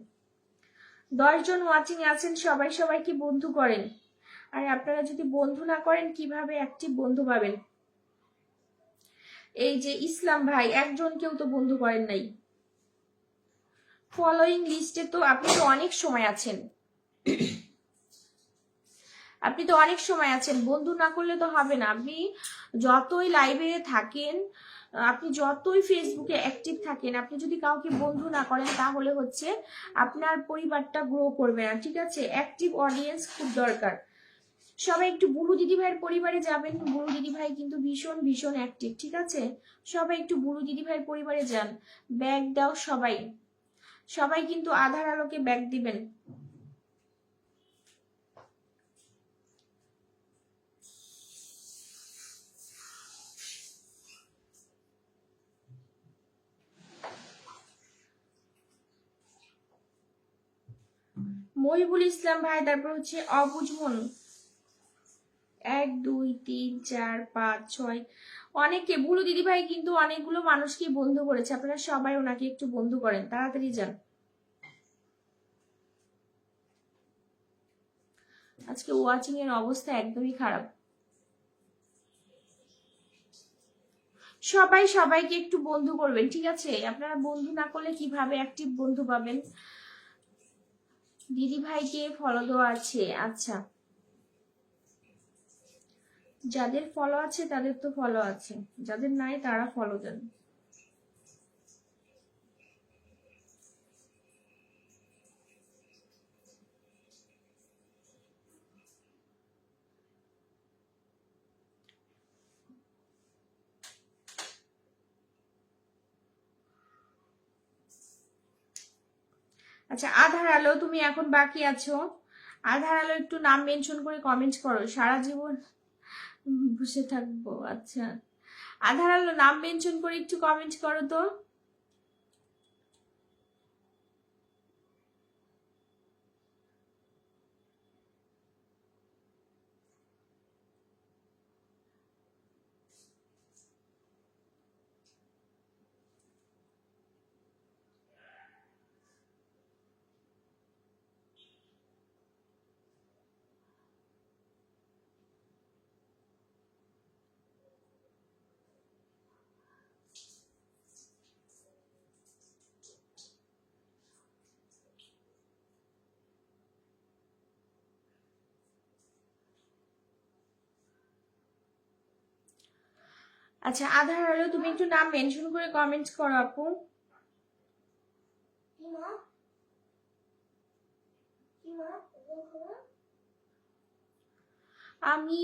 10 জন ওয়াচিং আছেন, সবাই সবাইকে বন্ধু করেন। আর আপনারা যদি বন্ধু না করেন কিভাবে অ্যাক্টিভ বন্ধু পাবেন? এই যে ইসলাম ভাই একজন কেউ তো বন্ধু করেন নাই। ফলোইং লিস্টে তো আপনি তো অনেক সময় আছেন, আপনি তো অনেক সময় আছেন, বন্ধু না করলে তো হবে না। আপনি যতই লাইভে থাকেন, আপনি যতই ফেসবুকে অ্যাক্টিভ থাকেন, আপনি যদি কাউকে বন্ধু না করেন তাহলে হচ্ছে আপনার পরিবারটা গ্রো করবে না, ঠিক আছে? অ্যাক্টিভ অডিয়েন্স খুব দরকার। সবাই একটু বুলু দিদি ভাইয়ের পরিবারে যাবেন, বুলু দিদি ভাই কিন্তু ভীষণ ভীষণ অ্যাক্টিভ, ঠিক আছে? সবাই একটু বুলু দিদি ভাইয়ের পরিবারে যান, ব্যাগ দাও সবাই, সবাই কিন্তু আধার আলোকে ব্যাগ দিবেন। মহিবুল ইসলাম ভাই, তারপর হচ্ছে অবুঝমন, 1 2 3 4 5 6, অনেকে। বুলু দিদি ভাই কিন্তু অনেকগুলো মানুষকে বন্ধু করেছে, আপনারা সবাই ওনাকে একটু বন্ধু করেন, তাড়াতাড়ি যান। আজকে ওয়াচিং এর অবস্থা একদমই খারাপ। সবাই সবাইকে একটু বন্ধু করবেন, ঠিক আছে? আপনারা বন্ধু না করলে কিভাবে অ্যাক্টিভ বন্ধু পাবেন? দিদি ভাইকে ফলো দেওয়া আছে, আচ্ছা যাদের ফলো আছে তাদের তো ফলো আছে, যাদের নাই তারা ফলো দেন। আচ্ছা আধার আলো, তুমি এখন বাকি আছো, আধার আলো একটু নাম মেনশন করে কমেন্ট করো। সারা জীবন বসে থাকবো, আচ্ছা আধার আলো নাম মেনশন করে একটু কমেন্ট করো তো। আচ্ছা আধার আলো তুমি একটু নাম মেনশন করে কমেন্ট করো আপু। আমি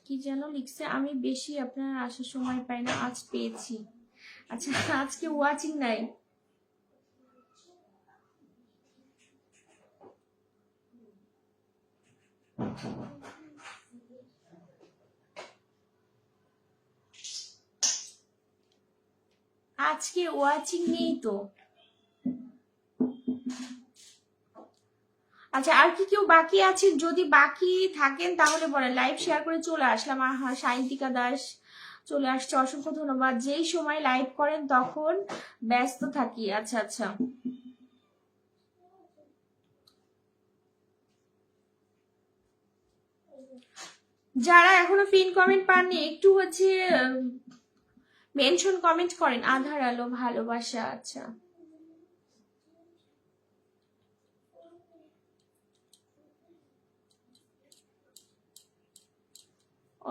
কি যেন লিখছে, আমি বেশি আপনার আসার সময় পাই না, আজ পেয়েছি। আচ্ছা আজকে ওয়াচিং নাই। আজকে ওয়াচিং নেই তো। আচ্ছা, আর কি কেউ বাকি আছেন? যদি বাকি থাকেন তাহলে বলেন, লাইভ শেয়ার করে চলে আসলাম। আহা, সায়ন্তিকা দাস চলে আসছে, অসংখ্য ধন্যবাদ। যেই সময় লাইভ করেন তখন ব্যস্ত থাকি। আচ্ছা আচ্ছা, যারা এখনো পিন কমেন্ট পাননি একটু হচ্ছে মেনশন কমেন্ট করেন। আধার আলো ভালোবাসা, আচ্ছা।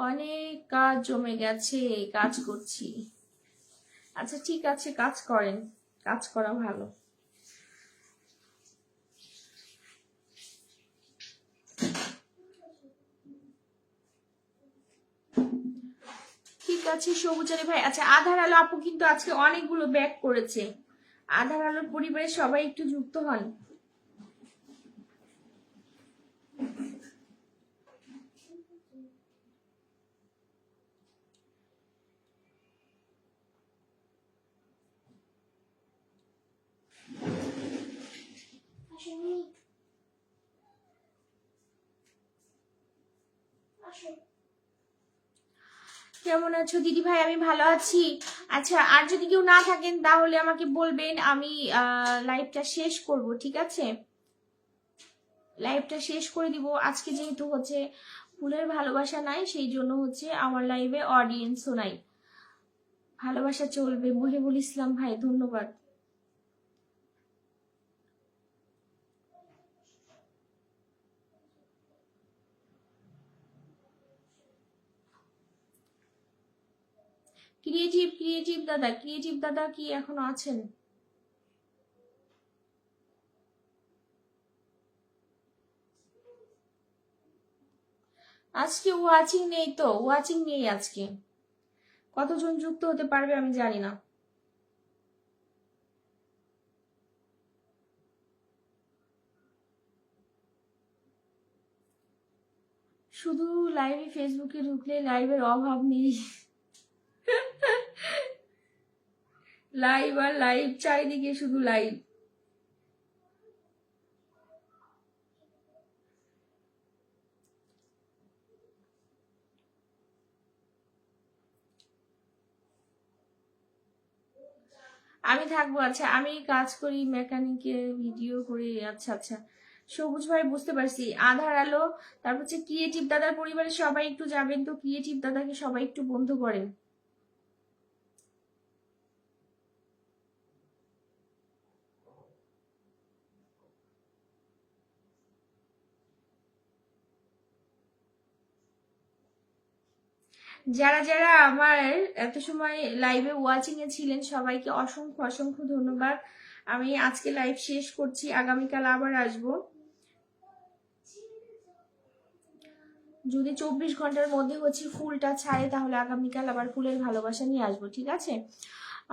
অনেক কাজ জমে গেছে, কাজ করছি। আচ্ছা ঠিক আছে, কাজ করেন, কাজ করা ভালো। ঠিক আছে সবুজ আলী ভাই। আচ্ছা, আধার আলো আপু কিন্তু আজকে অনেকগুলো ব্যাক করেছে। আধার আলোর পরিবারের সবাই একটু যুক্ত হন। কেমন আছো দিদি ভাই? আমি ভালো আছি। আচ্ছা, আর যদি কেউ না থাকেন তাহলে আমাকে বলবেন, আমি লাইভটা শেষ করব, ঠিক আছে? লাইভটা শেষ করে দিব আজকে, যেহেতু হচ্ছে ফুলের ভালোবাসা নাই, সেই জন্য হচ্ছে আমার লাইভে অডিয়েন্সও নাই। ভালোবাসা চলবে। মহিবুল ইসলাম ভাই ধন্যবাদ। ক্রিয়েটিভ দাদা, ক্রিয়েটিভ দাদা কি এখনো আছেন? আজকে ওয়াচিং নেই তো, ওয়াচিং নেই আজকে। কতজন যুক্ত হতে পারবে আমি জানি না। শুধু লাইভে ফেসবুকে ঢুকলে লাইভের অভাব নেই। লাইভ আর লাইভ, চারিদিকে শুধু লাইভ। আমি থাকবো। আচ্ছা, আমি কাজ করি মেকানিকে, ভিডিও করি। আচ্ছা আচ্ছা, সবুজ ভাই বুঝতে পারছি। আধার আলো, তারপর হচ্ছে ক্রিয়েটিভ দাদার পরিবারের সবাই একটু যাবেন তো, ক্রিয়েটিভ দাদাকে সবাই একটু বন্ধু করেন। যারা যারা আমার এত সময় লাইভে ওয়াচিং এ ছিলেন সবাইকে অসংখ্য অসংখ্য ধন্যবাদ। আমি আজকে লাইভ শেষ করছি, আগামীকাল আবার আসবো। যদি 24 ঘন্টার মধ্যে হচ্ছে ফুলটা ছাড়ে তাহলে আগামীকাল আবার ফুলের ভালোবাসা নিয়ে আসবো, ঠিক আছে?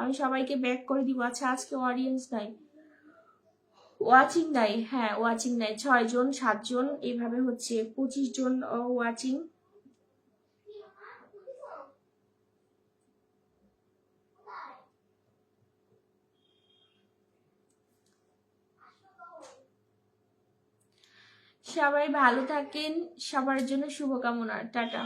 আমি সবাইকে ব্যাক করে দিব। আচ্ছা, আজকে অডিয়েন্স নাই, ওয়াচিং নাই। হ্যাঁ, ওয়াচিং নাই, 6 জন 7 জন এইভাবে হচ্ছে 25 জন ওয়াচিং। সবাই ভালো থাকেন, সবার জন্য শুভকামনা। টাটা।